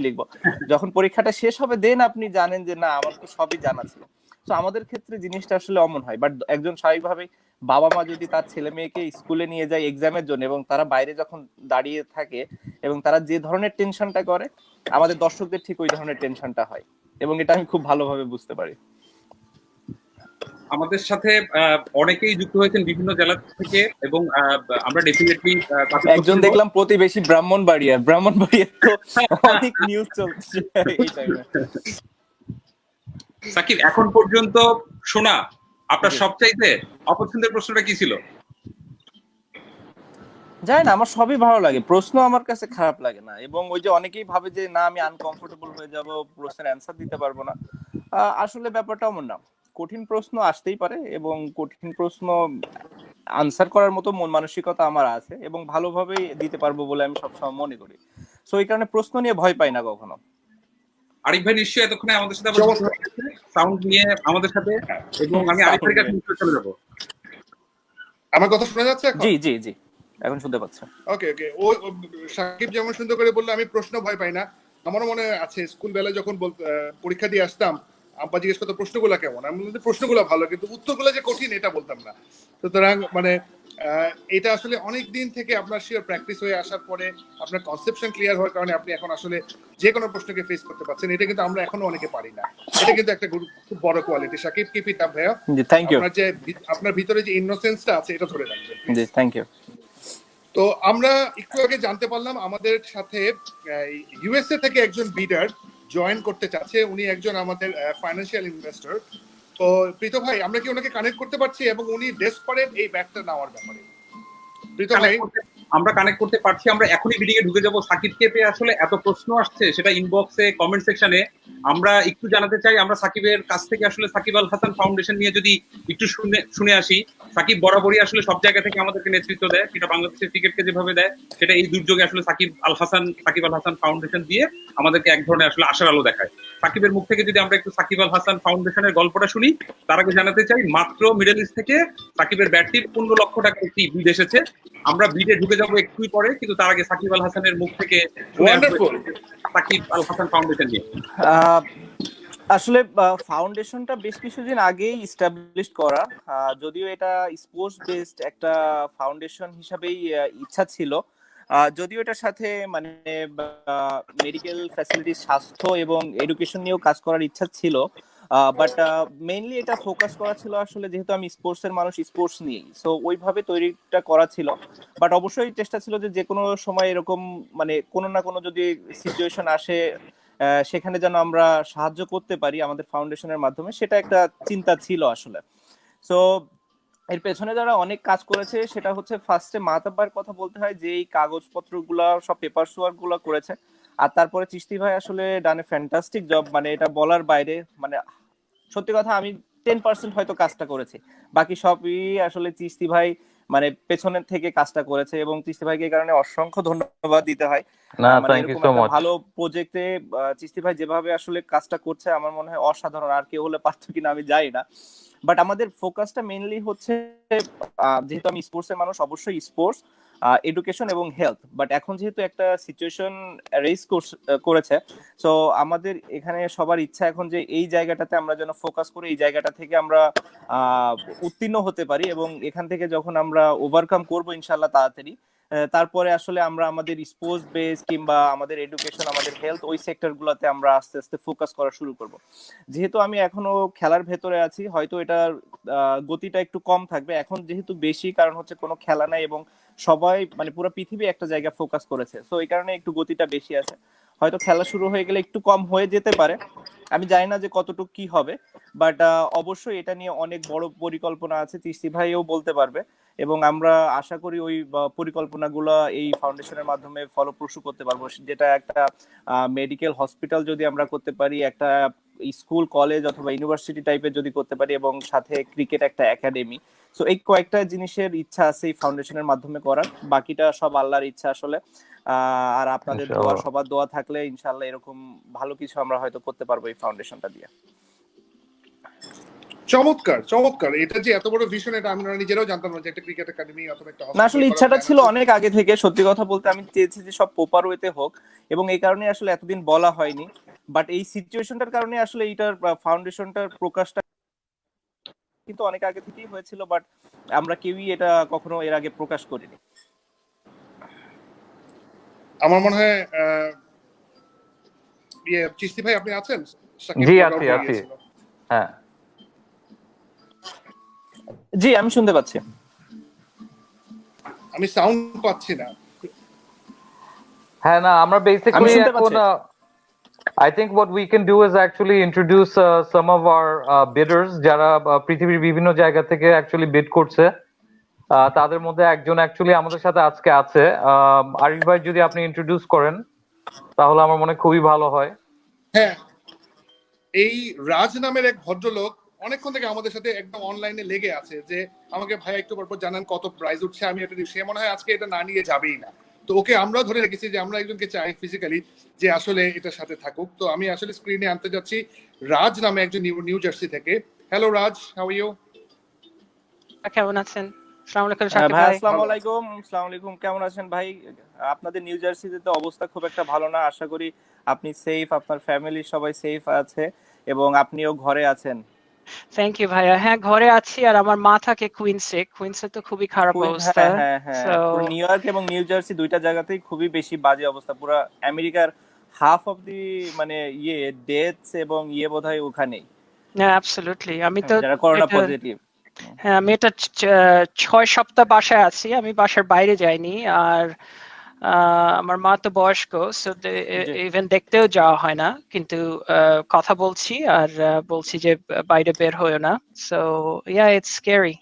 লিখবো। যখন পরীক্ষাটা শেষ হবে দেন আপনি জানেন যে না, আমার তো সবই জানা ছিল। তো আমাদের ক্ষেত্রে জিনিসটা আসলে অমন হয়। বাট একজন স্বাভাবিকভাবে বাবা মা যদি তার ছেলে মেয়েকে স্কুলে নিয়ে যায় এক্সামের জন্য, এবং তারা বাইরে যখন দাঁড়িয়ে থাকে এবং তারা যে ধরনের টেনশনটা করে, আমাদের দর্শকদের ঠিক ওই ধরনের টেনশনটা হয়, এবং এটা আমি খুব ভালোভাবে বুঝতে পারি। আমাদের সাথে অনেকেই যুক্ত হয়েছেন বিভিন্ন জেলা থেকে, এবং আমরা ডেফিনেটলি একজন দেখলাম প্রতিবেশী ব্রাহ্মণবাড়িয়া তো অনেক নিউজ চলছে এই টাইমে। সাকিব, এখন পর্যন্ত শোনা আপনার সবচাইতে অপছন্দের প্রশ্নটা কি ছিল? জানি না, আমার সবই ভালো লাগে, প্রশ্ন আমার কাছে খারাপ লাগে না। এবং ওই যে অনেকেই ভাবে যে না আমি আনকমফোর্টেবল হয়ে যাব, প্রশ্নের অ্যান্সার দিতে পারবো না, আসলে ব্যাপারটা এমন না। কঠিন প্রশ্ন আসতেই পারে, এবং কঠিন প্রশ্ন আনসার করার মতো মন মানসিকতা আমার আছে, এবং ভালোভাবেই দিতে পারবো বলে আমি সবসময় মনে করি। সো এই কারণে প্রশ্ন নিয়ে ভয় পাই না কখনো। আরিফ ভাই নিশ্চয়ই এতক্ষণে আমাদের সাথে সাউন্ড নিয়ে আমাদের সাথে, এবং আমি আরিফ ভাইয়ের কাছে চলে যাবো। আমার কথা শোনা যাচ্ছে এখন? জি জি জি, এখন শুনতে পাচ্ছি। ওকে ওকে। ও সাকিব যেমন সুন্দর করে বললো আমি প্রশ্ন ভয় পাই না, আমারও মনে আছে স্কুল বেলায় যখন পরীক্ষা দিয়ে আসতাম, আব্বা জিজ্ঞেস করতো প্রশ্নগুলো কেমন, আমি বলতে প্রশ্নগুলো ভালো, কিন্তু উত্তরগুলো যে কঠিন এটা বলতাম না। সুতরাং মানে এটা আসলে অনেক দিন থেকে আপনার শিওর প্র্যাকটিস হয়ে আসার পরে আপনার কনসেপশন ক্লিয়ার হওয়ার কারণে আপনি এখন আসলে যে কোনো প্রশ্নকে ফেস করতে পারছেন। এটা কিন্তু আমরা এখনো অনেকে পারি না। এটা কিন্তু একটা খুব বড় quality. Shakib, keep it up ভাইয়া। জি, থ্যাংক ইউ। আপনার ভিতরে যে ইনোসেন্সটা আছে এটা ধরে রাখবেন। জি, থ্যাংক ইউ। তো আমরা একটু আগে জানতে পারলাম আমাদের সাথে ইউএসএ থেকে একজন বিডার জয়েন করতে চাচ্ছে। উনি একজন আমাদের ফাইন্যান্সিয়াল ইনভেস্টর। তো প্রীত ভাই, আমরা কি ওনাকে কানেক্ট করতে পারছি, এবং উনি ডেসপারেট এই ব্যাগটা নেওয়ার ব্যাপারে? প্রীত ভাই, আমরা কানেক্ট করতে পারছি, আমরা এখনই মিটিং এ ঢুকে যাবো। সাকিবকে পেয়ে আসলে এত প্রশ্ন আসছে, সেটা ইনবক্সে, কমেন্ট সেকশনে। আমরা একটু জানাতে চাই, আমরা সাকিবের কাছ থেকে আসলে সাকিব আল হাসান ফাউন্ডেশন নিয়ে যদি একটু শুনে আসি। সাকিব বরাবরই আসলে সব জায়গা থেকে আমাদেরকে নেতৃত্ব দেয়, সেটা বাংলাদেশের ক্রিকেটকে যেভাবে দেয়, সেটা এই দুর্যোগে আসলে সাকিব আল হাসান ফাউন্ডেশন দিয়ে আমাদেরকে এক ধরনের আসলে আশার আলো দেখায়। সাকিবের মুখ থেকে যদি আমরা একটু সাকিব আল হাসান ফাউন্ডেশনের গল্পটা শুনি, তার আগে জানাতে চাই মাত্র মিডল ইস্ট থেকে সাকিবের ব্যাটটির 15 লক্ষ টাকা একটি বিড এসেছে। আমরা বিডে ঢুকে যাবো একটুই পরে, কিন্তু তার আগে সাকিব আল হাসানের মুখ থেকে সাকিব আল হাসান ফাউন্ডেশন নিয়ে। আসলে ফাউন্ডেশনটা বেশ কিছুদিন আগেই এস্টাবলিশ করা, যদিও এটা স্পোর্টস বেসড একটা ফাউন্ডেশন হিসাবেই ইচ্ছা ছিল। যদিও এটার সাথে মানে মেডিকেল ফ্যাসিলিটি, স্বাস্থ্য এবং এডুকেশন নিয়েও কাজ করার ইচ্ছা ছিল, বাট মেইনলি এটা ফোকাস করা ছিল আসলে, যেহেতু আমি স্পোর্টস এর মানুষ, স্পোর্টস নিয়েই, সো ওইভাবে তৈরিটা করা ছিল। বাট অবশ্যই চেষ্টা ছিল যে কোনো সময় এরকম মানে কোনো না কোনো যদি সিচুয়েশন আসে, সেখানে যেন আমরা সাহায্য করতে পারি আমাদের ফাউন্ডেশনের মাধ্যমে, সেটা একটা চিন্তা ছিল আসলে। সো এর পেছনে যারা অনেক কাজ করেছে, সেটা হচ্ছে ফার্স্টে মাতাব্বার কথা বলতে হয়, যে এই কাগজপত্রগুলা সব পেপার ওয়ার্ক গুলা করেছে। আর তারপরে চিশতি ভাই আসলে ডানে ফ্যান্টাস্টিক জব, মানে এটা বলার বাইরে। মানে সত্যি কথা, আমি 10% হয়তো কাজটা করেছি, বাকি সবই আসলে চিশতি ভাই মানে পেছনের থেকে কাজটা করেছে, এবং চিশতি ভাইকে এই কারণে অসংখ্য ধন্যবাদ দিতে হয়। মানে এরকম একটা ভালো প্রজেক্টে চিশতি ভাই যেভাবে আসলে কাজটা করছে, আমার মনে হয় অসাধারণ। আর কেউ হলে পারতো কিনা আমি জানি না, বাট আমাদের ফোকাসটা মেইনলি হচ্ছে, যেহেতু আমি স্পোর্টস এর মানুষ, অবশ্যই স্পোর্টস, এডুকেশন এবং হেলথ। বাট এখন যেহেতু একটা সিচুয়েশন রেইজ করেছে, সো আমাদের এখানে সবার ইচ্ছা এখন যে এই জায়গাটাতে আমরা যেন ফোকাস করে এই জায়গাটা থেকে আমরা উত্তীর্ণ হতে পারি, এবং এখান থেকে যখন আমরা ওভারকাম করবো ইনশাল্লাহ তাড়াতাড়ি, তারপরে আসলে আমরা আমাদের স্পোর্টস বেস কিংবা আমাদের এডুকেশন, আমাদের হেলথ, ওই সেক্টর গুলোতে আমরা আস্তে আস্তে ফোকাস করা শুরু করব। যেহেতু আমি এখনো খেলার ভেতরে আছি, হয়তো এটার গতিটা একটু কম থাকবে এখন, যেহেতু বেশি কারণ হচ্ছে কোনো খেলা নাই এবং সবাই মানে পুরো পৃথিবী একটা জায়গায় ফোকাস করেছে, সো এই কারণে একটু গতিটা বেশি আছে। হয়তো খেলা শুরু হয়ে গেলে একটু কম হয়ে যেতে পারে, আমি জানি না যে কতটুকু কি হবে, বাট অবশ্যই এটা নিয়ে অনেক বড় পরিকল্পনা আছে, চিশতি ভাইও বলতে পারবে, এবং আমরা আশা করি ওই পরিকল্পনাগুলো এই ফাউন্ডেশনের মাধ্যমে ফলপ্রসূ করতে পারবো। যেটা একটা মেডিকেল হসপিটাল যদি আমরা করতে পারি, একটা স্কুল, কলেজ অথবা ইউনিভার্সিটি টাইপের যদি করতে পারি, এবং সাথে ক্রিকেট একটা একাডেমি, সো এই কয়েকটা জিনিসের ইচ্ছা আছে এই ফাউন্ডেশনের মাধ্যমে করার। বাকিটা সব আল্লাহর ইচ্ছা আসলে। আর আপনাদের দোয়া, সবার দোয়া থাকলে ইনশাআল্লাহ এরকম ভালো কিছু আমরা হয়তো করতে পারবো এই ফাউন্ডেশনটা দিয়ে। চমৎকার চমৎকার, এটা যে এত বড় ভিশন এটা আমি নিজেরাও জানতাম না যে একটা ক্রিকেট একাডেমি অথবা একটা না hospital আসলে করার ইচ্ছাটা plan ছিল আছে। অনেক আগে থেকে, সত্যি কথা বলতে আমি চেয়েছি যে সব প্রপার ওয়েতে হোক, এবং এই কারণে আসলে এতদিন বলা হয়নি। বাট এই সিচুয়েশনটার কারণে আসলে এইটার ফাউন্ডেশনটার প্রকাশটা কিন্তু অনেক আগে থেকেই হয়েছিল, বাট আমরা কেউই এটা কখনো এর আগে প্রকাশ করিনি। আমার মনে হয় চিস্তি ভাই আপনি আছেন? সাকিব জি, log আছি, out হয়ে আছি। গিয়েছিল। হ্যাঁ, জি আমি শুনতে পাচ্ছি। আমি সাউন্ড পাচ্ছি না। হ্যাঁ, না আমরা বেসিক্যালি শুনতে এখন পাচ্ছি। I think what we can do is actually introduce some of our bidders যারা পৃথিবীর বিভিন্ন জায়গা থেকে actually bid করছে। তাদের মধ্যে একজন actually আমাদের সাথে আজকে আছে। আরিফ ভাই যদি আপনি ইন্ট্রোডিউস করেন তাহলে আমার মনে হয় খুবই ভালো হয়। হ্যাঁ, এই রাজ নামের এক ভদ্রলোক অনেকক্ষণ থেকে আমাদের সাথে একদম অনলাইনে লেগে আছে যে আমাকে ভাই একটু পরপর জানান কত প্রাইস উঠছে, আমি এটা সে মনে হয় আজকে এটা না নিয়ে যাবেই না। তো ওকে আমরা ধরে রেখেছি যে আমরা একজনকে চাই ফিজিক্যালি যে আসলে এটার সাথে থাকুক। তো আমি আসলে স্ক্রিনে আনতে যাচ্ছি রাজ নামে একজন নিউ জার্সি থেকে। Hello Raj, how are you? কেমন আছেন? আসসালামু আলাইকুম শাকিব ভাই ভাই। আসসালামু আলাইকুম। আসসালামু আলাইকুম, কেমন আছেন ভাই? আপনাদের নিউ জার্সিতে তো অবস্থা খুব একটা ভালো না, আশা করি আপনি সেফ, আপনার ফ্যামিলি সবাই সেফ আছে এবং আপনিও ঘরে আছেন। থ্যাংক ইউ ভাইয়া। হ্যাঁ ঘরে আছি, আর আমার মা থাকে কুইন্সে। কুইন্সে তো খুবই খারাপ অবস্থা। হ্যাঁ হ্যাঁ হ্যাঁ, So, পুরো নিউ ইয়র্ক এবং নিউ জার্সি দুইটা জায়গাতেই খুবই বেশি বাজে অবস্থা। পুরো আমেরিকার হাফ অফ দি মানে ডেথস এবং বোধহয় ওখানেই, yeah, absolutely. আমি তো যারা করোনা এটা পজিটিভ। হ্যাঁ আমি এটা 6 সপ্তাহ বাসায় আছি, আমি বাসার বাইরে যাইনি। আর আমার মা তো বয়স্ক, সো ইভেন দেখতেও যাওয়া হয় না, কিন্তু কথা বলছি আর বলছি যে বাইরে বের হইও না। So yeah it's scary.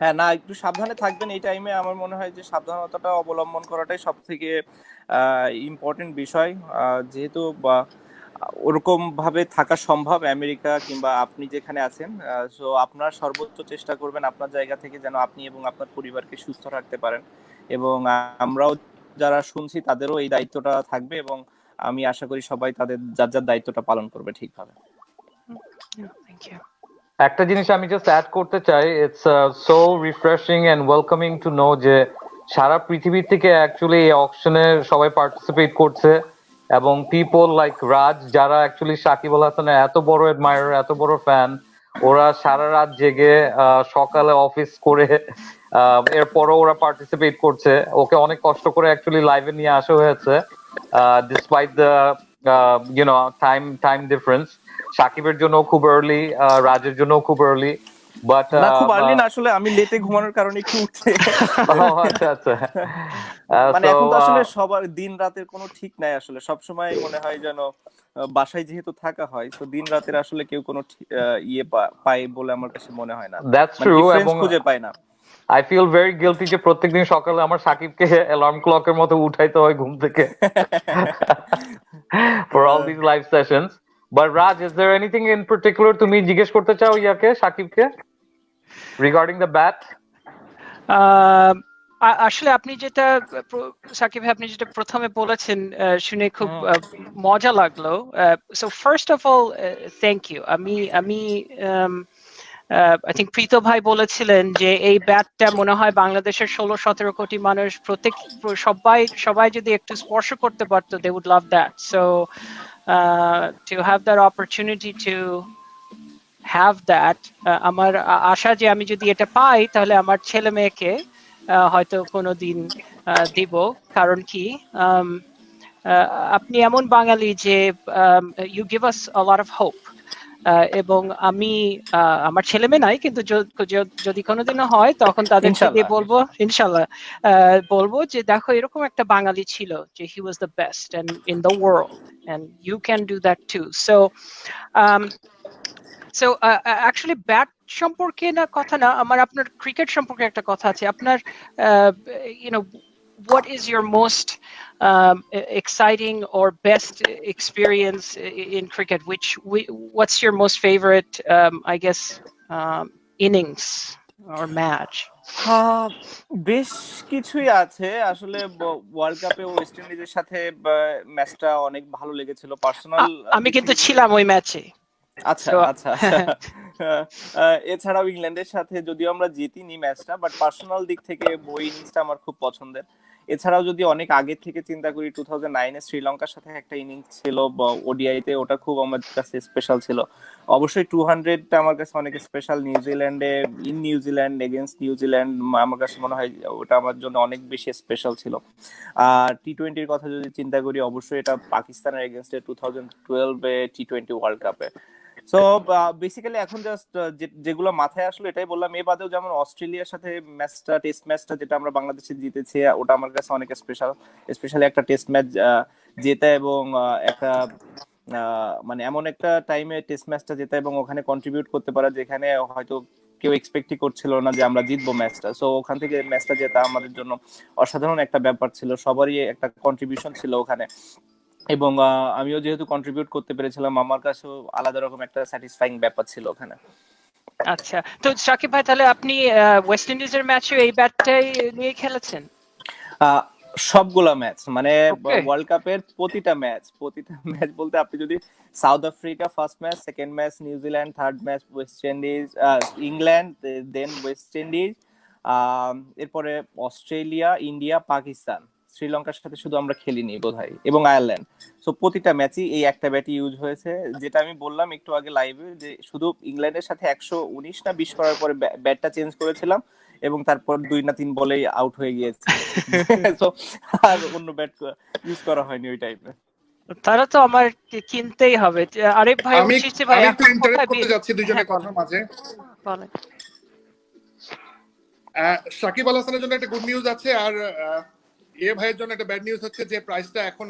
হ্যাঁ না, একটু সাবধানে থাকবেন এই টাইমে। আমার মনে হয় যে সাবধানতাটা অবলম্বন করাটাই সব থেকে ইম্পর্টেন্ট বিষয়, যেহেতু ওরকম ভাবে থাকা সম্ভব আমেরিকা কিংবা আপনি যেখানে আছেন। সো আপনার সর্বোচ্চ চেষ্টা করবেন আপনার জায়গা থেকে যেন আপনি এবং আপনার পরিবারকে সুস্থ রাখতে পারেন, এবং আমরাও যারা শুনছি তাদেরও এই দায়িত্বটা থাকবে, এবং আমি আশা করি সবাই তাদের যার যার দায়িত্বটা পালন করবে ঠিকভাবে। Thank you. একটা জিনিস আমি জাস্ট অ্যাড করতে চাই, it's so refreshing and welcoming to know যে সারা পৃথিবী থেকে অ্যাকচুয়ালি এই অকশনে সবাই পার্টিসিপেট করছে, এবং পিপল লাইক রাজ যারা অ্যাকচুয়ালি সাকিব আল হাসানের এত বড় অ্যাডমায়ার, এত বড় ফ্যান, ওরা সারা রাত জেগে সকালে অফিস করে এরপরও ওরা পার্টিসিপেট করছে। ওকে অনেক কষ্ট করে অ্যাকচুয়ালি লাইভে নিয়ে আসা হয়েছে, despite the YONO time difference. সাকিবের জন্য খুব আর্লি, রাজের জন্য খুব আর্লি, বাট না খুব আর্লি না, আসলে আমি লেটে ঘুমানোর কারণে একটু উঠতে আচ্ছা আচ্ছা। মানে এখন তো আসলে সবার দিন রাতের কোনো ঠিক নাই, আসলে সব সময় মনে হয় যেন বাসায় যেহেতু থাকা হয়, তো দিন রাতের আসলে কেউ কোনো পায় বলে আমার কাছে মনে হয় না। দ্যাটস মানে ট্রু, ডিফারেন্স এবং খুঁজে পায় না। আই ফিল ভেরি গিলটি যে প্রত্যেকদিন সকালে আমার সাকিবকে অ্যালার্ম ক্লকের মতো উঠাইতে হয় ঘুম থেকে for all these live sessions. But Raj, is there anything in particular তুমি জিজ্ঞেস করতে চাও ইয়াকে, সাকিবকে, regarding the bat? আসলে আপনি যেটা সাকিব ভাই আপনি যেটা প্রথমে বলেছেন শুনে খুব মজা লাগলো। So first of all thank you. আমি আই থিঙ্ক প্রীত ভাই বলেছিলেন যে এই ব্যাটটা মনে হয় বাংলাদেশের 16-17 কোটি মানুষ প্রত্যেক সবাই যদি একটু স্পর্শ করতে পারতো, they would love that. So to have that opportunity to have that, আমার আশা যে আমি যদি এটা পাই তাহলে আমার ছেলে মেয়েকে হয়তো কোনোদিন দিব। কারণ কি আপনি এমন বাঙালি যে you give us a lot of hope, এবং আমি আমার ছেলে মেয়ে নাই, কিন্তু যদি কোনোদিনও হয় তখন তাদেরকে দিয়ে বলবো ইনশাল্লাহ, বলবো যে দেখো এরকম একটা বাঙালি ছিল যে he was the best and in the world and you can do that too. So actually bat সম্পর্কে না কথা না, আমার আপনার ক্রিকেট সম্পর্কে একটা কথা আছে। আপনার what is your most exciting or best experience in cricket? What's your most favorite I guess innings or match? হ্যাঁ, বেশ কিছুই আছে আসলে। ওয়ার্ল্ড কাপে ওয়েস্ট ইন্ডিজের সাথে ম্যাচটা অনেক ভালো লেগেছিল পার্সোনাল আমি দিক কিন্তু থেকে। ছিলাম ওই ম্যাচে। আচ্ছা So, আচ্ছা আচ্ছা। এছাড়াও ইংল্যান্ডের সাথে যদিও আমরা জিতিনি ম্যাচটা, বাট পার্সোনাল দিক থেকে ওই ইনিংসটা আমার খুব পছন্দের। এছাড়াও যদি অনেক আগে থেকে চিন্তা করি, 2009-এ শ্রীলঙ্কার সাথে একটা ইনিংস ছিল ওডিআইতে, ওটা খুব আমার কাছে স্পেশাল ছিল। অবশ্যই 200টা আমার কাছে অনেক স্পেশাল। নিউজিল্যান্ডে, ইন নিউজিল্যান্ড এগেনস্ট নিউজিল্যান্ড, আমার কাছে মনে হয় ওটা আমার জন্য অনেক বেশি স্পেশাল ছিল। আর টি-20-র কথা যদি চিন্তা করি, অবশ্যই এটা পাকিস্তানের এগেনস্টে 2012-এ টি-20 ওয়ার্ল্ড কাপে। সো বেসিক্যালি এখন জাস্ট যেগুলো মাথায় আসলো এটাই বললাম। এ বাদেও যেমন অস্ট্রেলিয়ার সাথে ম্যাচটা, টেস্ট ম্যাচটা যেটা আমরা বাংলাদেশে জিতেছি, ওটা আমার কাছে অনেক স্পেশাল। স্পেশালি একটা টেস্ট ম্যাচ জেতা এবং একটা মানে এমন একটা টাইমে টেস্ট ম্যাচটা জেতা এবং ওখানে কন্ট্রিবিউট করতে পারা, যেখানে হয়তো কেউ এক্সপেক্টই করছিল না যে আমরা জিতবো ম্যাচটা। সো ওখান থেকে ম্যাচটা জেতা আমাদের জন্য অসাধারণ একটা ব্যাপার ছিল। সবারই একটা কন্ট্রিবিউশন ছিল ওখানে, এবং আমিও যেহেতু কন্ট্রিবিউট করতে পেরেছিলাম, আমার কাছেও আলাদা রকম একটা স্যাটিসফাইং ব্যাপার ছিল ওখানে। আচ্ছা, তো শাকিব ভাই তাহলে আপনি ওয়েস্ট ইন্ডিজের ম্যাচে এই ব্যাটটাই নিয়ে খেলেছেন? সবগুলা ম্যাচ, মানে Okay. ওয়ার্ল্ড কাপের প্রতিটা ম্যাচ বলতে আপনি যদি South Africa first match, second match New Zealand, third match West Indies, England, then West Indies, এরপরে অস্ট্রেলিয়া, ইন্ডিয়া, পাকিস্তান, শ্রীলঙ্কার সাথে শুধু আমরা খেলিনি বোধহয়, এবং আয়ারল্যান্ড। সো প্রতিটা ম্যাচই এই একটা ব্যাটই ইউজ হয়েছে। যেটা আমি বললাম একটু আগে লাইভে, যে শুধু ইংল্যান্ডের সাথে 119 না 20 করার পরে ব্যাটটা চেঞ্জ করেছিলাম, এবং তারপর 2 না 3 বলেই আউট হয়ে গিয়েছে। সো আর অন্য ব্যাট ইউজ করা হয়নি ওই টাইমে। তারা তো আমার কিনতেই হবে। আরিফ ভাই, আমি ভাই একটু এখন ইন্টারেক্ট কোথায় করতে যাচ্ছি দুজনের কথার মাঝে। বলেন। সাকিব আল হাসানের জন্য একটা গুড নিউজ আছে, আর এ ভাইয়ের জন্য একটা ব্যাড নিউজ হচ্ছে যে প্রাইসটা এখন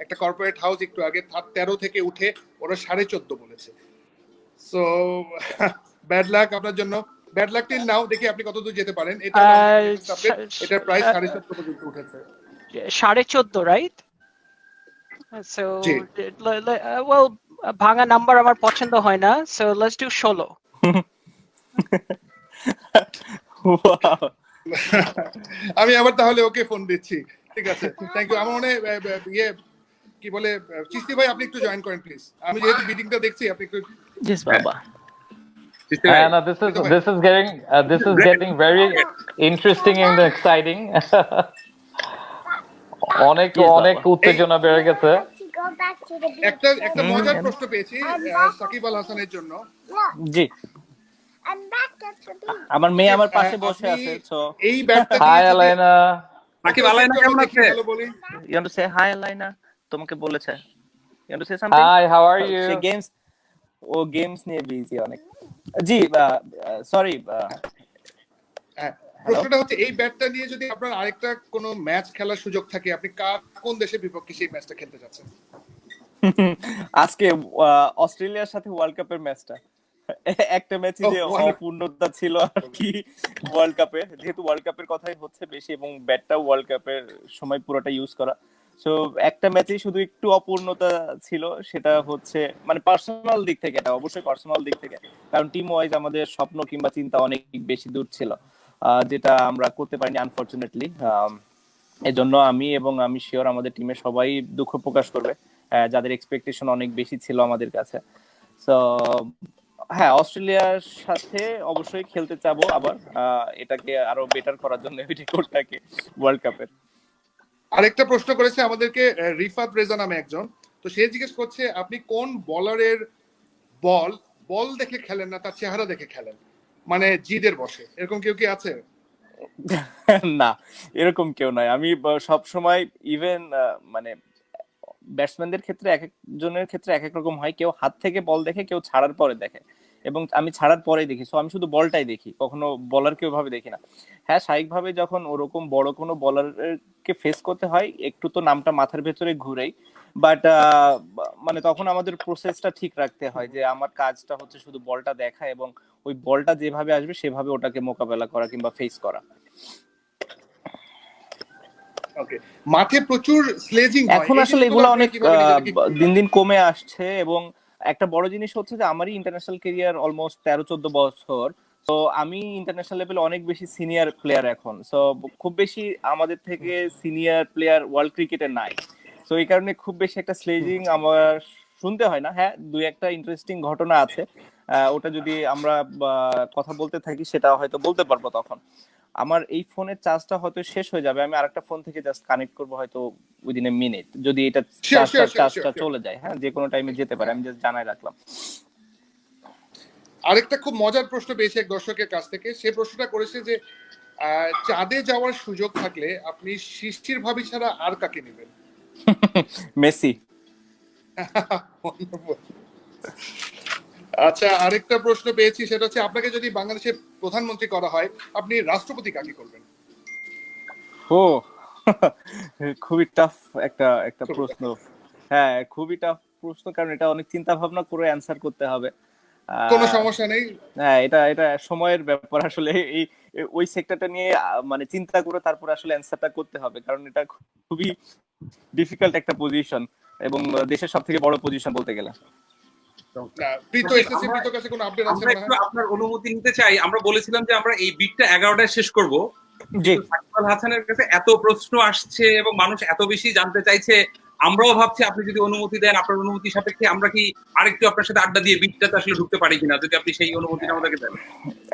একটা কর্পোরেট হাউস একটু আগে 13 থেকে উঠে ওরা 14.5 বলেছে। সো ব্যাড লাক আপনার জন্য, ব্যাড লাক টিল নাও। দেখি আপনি কতদূর যেতে পারেন। এটার প্রাইস 14.5 পর্যন্ত উঠেছে। 14.5, রাইট? সো জি। ওয়েল, ভাঙা নাম্বার আমার পছন্দ হয় না, সো লেটস ডু 16। আমি আবার তাহলে ওকে ফোন দিচ্ছি। ঠিক আছে, থ্যাংক ইউ। আমার মনে ইয়ে কি বলে, চিস্তি ভাই আপনি একটু জয়েন করেন প্লিজ। আমি যেহেতু বিডিংটা দেখছি, আপনি একটু। Yes, বাবা। No, this is getting very interesting and exciting. অনেক উত্তেজনা বেড়ে গেছে। একটা মজার প্রশ্ন পেয়েছি সাকিব আল হাসানের জন্য। জি, আমার মেয়ে আমার পাশে বসে আছে। সো এই ব্যাটটা হাই আলাইনা। সাকিব আলাইনা কেমন আছে? ভালো বলি। You want to say hi Alaina? তোমাকে বলেছে। You want to say something? Hi, how are you? সে গেমস নিয়ে বিজি অনেক। জি, সরি। প্রশ্নটা হচ্ছে, এই ব্যাটটা নিয়ে যদি আপনার আরেকটা কোনো ম্যাচ খেলার সুযোগ থাকে, আপনি কোন দেশের বিপক্ষে সেই ম্যাচটা খেলতে যাচ্ছেন? আজকে অস্ট্রেলিয়ার সাথে ওয়ার্ল্ড কাপের ম্যাচটা, একটা ম্যাচই যে অপূর্ণতা ছিল আর কি ওয়ার্ল্ড কাপে, যেহেতু ওয়ার্ল্ড কাপের কথাই হচ্ছে বেশি এবং ব্যাটটা ওয়ার্ল্ড কাপের সময় পুরোটা ইউজ করা। সো একটা ম্যাচেই শুধু একটু অপূর্ণতা ছিল, সেটা হচ্ছে মানে পার্সোনাল দিক থেকে, এটা অবশ্যই পার্সোনাল দিক থেকে, কারণ টিম ওয়াইজ আমাদের স্বপ্ন কিংবা চিন্তা অনেক বেশি দূর ছিল, যেটা আমরা করতে পারিনি আনফরচুনেটলি। এজন্য আমি শিওর আমাদের টিমে সবাই দুঃখ প্রকাশ করবে, যাদের এক্সপেকটেশন অনেক বেশি ছিল আমাদের কাছে। সো হ্যাঁ, অস্ট্রেলিয়ার সাথে অবশ্যই খেলতে চাবো আবার, এটাকে আরো বেটার করার জন্য এই রেকর্ডটাকে ওয়ার্ল্ড কাপের। আরেকটা প্রশ্ন করেছে আমাদেরকে রিফাত রেজা নামে একজন। তো সে জিজ্ঞেস করছে, আপনি কোন বলারের বল দেখে খেলেন না, তার চেহারা দেখে খেলেন? মানে জিদের বসে, এরকম কেউ কি আছে? না, এরকম কেউ নাই। আমি সব সময় ইভেন মানে ব্যাটসম্যানদের ক্ষেত্রে এক একজনের ক্ষেত্রে এক এক রকম হয়। কেউ হাত থেকে বল দেখে, কেউ ছাড়ার পরে দেখে, এবং আমি ছাড়ার পরেই দেখি। সো আমি শুধু বলটাই দেখি, কখনো বলারকে ওইভাবে দেখি না। হ্যাঁ, স্বাভাবিকভাবে যখন ওরকম বড় কোনো বলারকে ফেস করতে হয়, একটু তো নামটা মাথার ভেতরে ঘুরেই, বাট মানে তখন আমাদের প্রসেসটা ঠিক রাখতে হয় যে আমার কাজটা হচ্ছে শুধু বলটা দেখা এবং ওই বলটা যেভাবে আসবে সেভাবে ওটাকে মোকাবেলা করা কিংবা ফেস করা। ওকে, মাঠে প্রচুর স্লেজিং হয়, এখন আসলে এগুলো অনেক দিন দিন কমে আসছে, এবং একটা বড় জিনিস হচ্ছে যে আমারই ইন্টারন্যাশনাল ক্যারিয়ার অলমোস্ট 13-14 বছর। তো আমি ইন্টারন্যাশনাল লেভেলে অনেক বেশি সিনিয়র প্লেয়ার এখন, সো খুব বেশি আমাদের থেকে সিনিয়র প্লেয়ার ওয়ার্ল্ড ক্রিকেটে নাই। তো এই কারণে খুব বেশি একটা স্লেজিং আমার শুনতে হয় না। হ্যাঁ, দুই একটা ইন্টারেস্টিং ঘটনা আছে, ওটা যদি আমরা কথা বলতে থাকি সেটা হয়তো বলতে পারবো তখন। আমার এই ফোনের চার্জটা হয়তো শেষ হয়ে যাবে, আমি আরেকটা ফোন থেকে জাস্ট কানেক্ট করবো হয়তো উইদিন এ মিনিট, যদি এটা চার্জটা চলে যায়। হ্যাঁ, যে কোনো টাইমে যেতে পারে, আমি জাস্ট জানাই রাখলাম। আরেকটা খুব মজার প্রশ্ন পেয়েছি এক দর্শকের কাছ থেকে। সে প্রশ্নটা করেছে যে চাঁদে যাওয়ার সুযোগ থাকলে আপনি শিশির ভাবি ছাড়া আর কাকে নেবেন? মেসি। আচ্ছা, আরেকটা প্রশ্ন পেয়েছি, সেটা হচ্ছে আপনাকে যদি বাংলাদেশের প্রধানমন্ত্রী করা হয়, আপনি রাষ্ট্রপতি কাকে করবেন? ও খুবই টাফ একটা প্রশ্ন। হ্যাঁ, খুবই টাফ প্রশ্ন, কারণ এটা অনেক চিন্তা ভাবনা করে অ্যান্সার করতে হবে। কোনো সমস্যা নেই। হ্যাঁ, এটা সময়ের ব্যাপার আসলে। এই ওই সেক্টরটা নিয়ে মানে চিন্তা করে তারপর আসলে অ্যান্সারটা করতে হবে, কারণ এটা খুবই ডিফিকাল্ট একটা পজিশন এবং দেশের সবথেকে বড় পজিশন বলতে গেলে। আপনার অনুমতি নিতে চাই। আমরা বলেছিলাম যে আমরা এই বিটটা 11টায় শেষ করব। সাকিব আল হাসানের কাছে এত প্রশ্ন আসছে এবং মানুষ এত বেশি জানতে চাইছে, আমরাও ভাবছি আপনি যদি অনুমতি দেন, আপনার অনুমতি সাপেক্ষে আমরা কি আরেকটু আপনার সাথে আড্ডা দিয়ে বিটটাতে আসলে ঢুকতে পারি কিনা, যদি আপনি সেই অনুমতিটা আমাদেরকে দেন।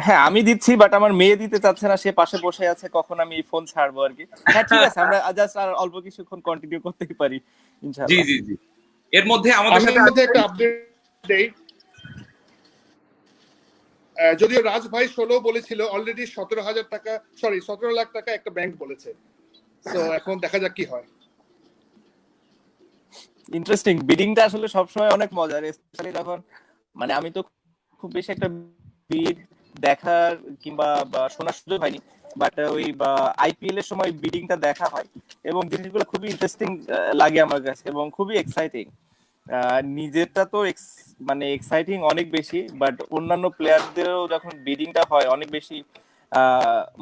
হ্যাঁ, আমি দিচ্ছি, বাট আমার মেয়ে দিতে চাচ্ছে না, সে পাশে বসে আছে, কখন আমি ফোন ছাড়বো আর কি। হ্যাঁ, ঠিক আছে, আমরা জাস্ট আর অল্প কিছুক্ষণ কন্টিনিউ করতেই পারি ইনশাআল্লাহ। জি জি জি। এর মধ্যে আমাদের সাথে একটা আপডেট দেই। যদিও রাজ ভাই 16 বলেছিল, অলরেডি 17 লাখ টাকা একটা ব্যাংক বলেছে। তো এখন দেখা যাক কি হয়। ইন্টারেস্টিং। বিডিংটা আসলে সবসময় অনেক মজার, স্পেশালি যখন মানে আমি তো খুব বেশি একটা বিড দেখার কিংবা শোনার সুযোগ হয়নি, বাট ওই আইপিএল এর সময় বিডিংটা দেখা হয় এবং জিনিসগুলো খুবই ইন্টারেস্টিং লাগে আমার কাছে এবং খুবই এক্সাইটিং। নিজেরটা তো মানে এক্সাইটিং অনেক বেশি, বাট অন্যান্য প্লেয়ারদেরও যখন বিডিংটা হয় অনেক বেশি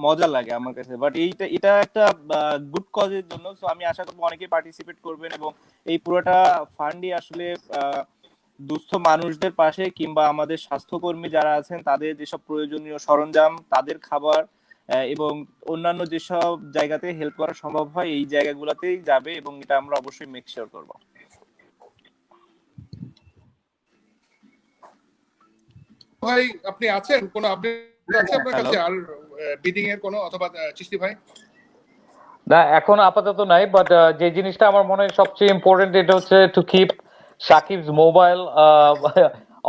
মজা লাগে আমার কাছে। বাট এটা একটা গুড কজের জন্য, সো আমি আশা করবো অনেকেই পার্টিসিপেট করবেন এবং এই পুরোটা ফান্ডই আসলে দুস্থ মানুষদের পাশে কিংবা আমাদের স্বাস্থ্যকর্মী যারা আছেন তাদের যেসব প্রয়োজনীয় সরঞ্জাম, তাদের খাবার এবং অন্যান্য যেসব জায়গাতে হেল্প করা সম্ভব হয় এই জায়গাগুলোতেই যাবে এবং এটা আমরা অবশ্যই মেক শিওর করব। ভাই আপনি আছেন, কোনো আপডেট আছে আপনার কাছে আর বিডিং এর কোনো, অথবা চিস্তি ভাই? না, এখন আপাতত নাই, বাট যে জিনিসটা আমার মনে হয় সবচেয়ে ইম্পর্টেন্ট এটা হচ্ছে to keep Shakib's mobile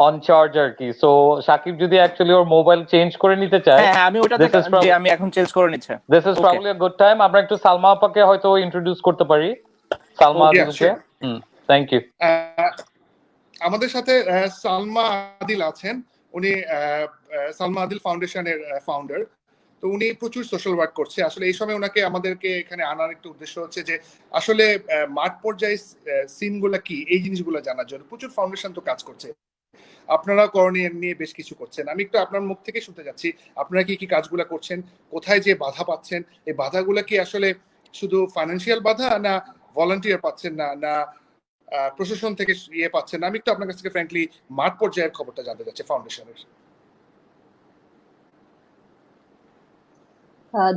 on charge আর কি। সো সাকিব যদি অ্যাকচুয়ালি ওর মোবাইল চেঞ্জ করে নিতে চায়, হ্যাঁ, আমি ওটা যে আমি এখন চেঞ্জ করে নিচ্ছি। This is probably a good time. আমরা একটু সালমা আপাকে হয়তো ইন্ট্রোডিউস করতে পারি। সালমা আদিলকে। Thank you. আমাদের সাথে সালমা আদিল আছেন। উনি সালমা আদিল ফাউন্ডেশনের ফাউন্ডার। তো উনি প্রচুর সোশ্যাল ওয়ার্ক করছে। আসলে এই সময় ওনাকে আমাদেরকে এখানে আনার একটা উদ্দেশ্য হচ্ছে যে আসলে মাঠ পর্যায়ে সিনগুলা কি, এই জিনিসগুলো জানার জন্য। প্রচুর ফাউন্ডেশন তো কাজ করছে, আপনারা করণীয় নিয়ে বেশ কিছু করছেন। আমি একটু আপনার মুখ থেকে শুনতে যাচ্ছি, আপনারা কি কি কাজগুলো করছেন, কোথায় যে বাধা পাচ্ছেন, এই বাধাগুলো কি আসলে শুধু ফাইন্যান্সিয়াল বাধা, না ভলান্টিয়ার পাচ্ছেন, না প্রশাসন থেকে ইয়ে পাচ্ছেন? আমি একটু আপনার কাছ থেকে ফ্র্যাঙ্কলি মাঠ পর্যায়ের খবরটা জানতে চাচ্ছি ফাউন্ডেশনের।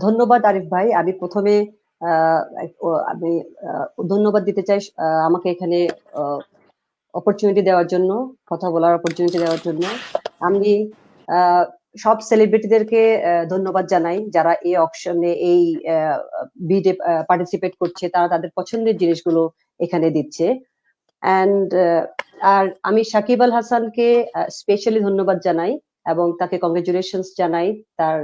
ধন্যবাদ আরিফ ভাই। আমি প্রথমে আমি ধন্যবাদ দিতে চাই আমাকে এখানে অপরচুনিটি দেওয়ার জন্য, কথা বলার অপরচুনিটি দেওয়ার জন্য। আমি সব সেলিব্রিটিদেরকে ধন্যবাদ জানাই যারা এই অকশনে, এই বিডে পার্টিসিপেট করছে, তারা তাদের পছন্দের জিনিসগুলো এখানে দিচ্ছে। অ্যান্ড আর আমি সাকিব আল হাসানকে স্পেশালি ধন্যবাদ জানাই এবং তাকে কংগ্রেচুলেশনস জানাই। তার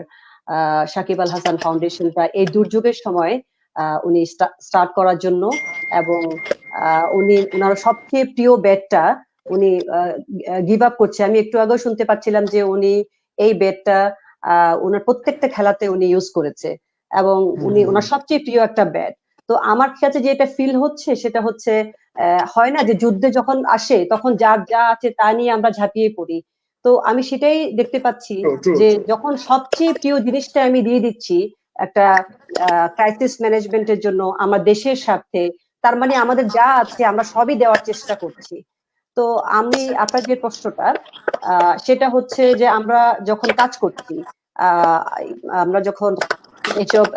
সাকিব আল হাসান ফাউন্ডেশনটা এই দুর্যোগের সময় উনি স্টার্ট করার জন্য, এবং উনি ওনার সবচেয়ে প্রিয় ব্যাটটা উনি গিভ আপ করছে। আমি একটু আগেও শুনতে পাচ্ছিলাম যে উনি এই ব্যাটটা ওনার প্রত্যেকটা খেলাতে উনি ইউজ করেছে এবং উনি ওনার সবচেয়ে প্রিয় একটা ব্যাট। তো আমার কাছে যে এটা ফিল হচ্ছে সেটা হচ্ছে, হয় না যে যুদ্ধে যখন আসে তখন যার যা আছে তা নিয়ে আমরা ঝাঁপিয়ে পড়ি। তো আমি সেটাই দেখতে পাচ্ছি যে যখন সবচেয়ে প্রিয় জিনিসটা আমি দিয়ে দিচ্ছি একটা ক্রাইসিস ম্যানেজমেন্টের জন্য আমার দেশের স্বার্থে, তার মানে আমাদের যা আছে আমরা সবই দেওয়ার চেষ্টা করছি। তো আমি আপনার যে প্রশ্নটা সেটা হচ্ছে যে আমরা যখন কাজ করছি, আহ, আমরা যখন এসব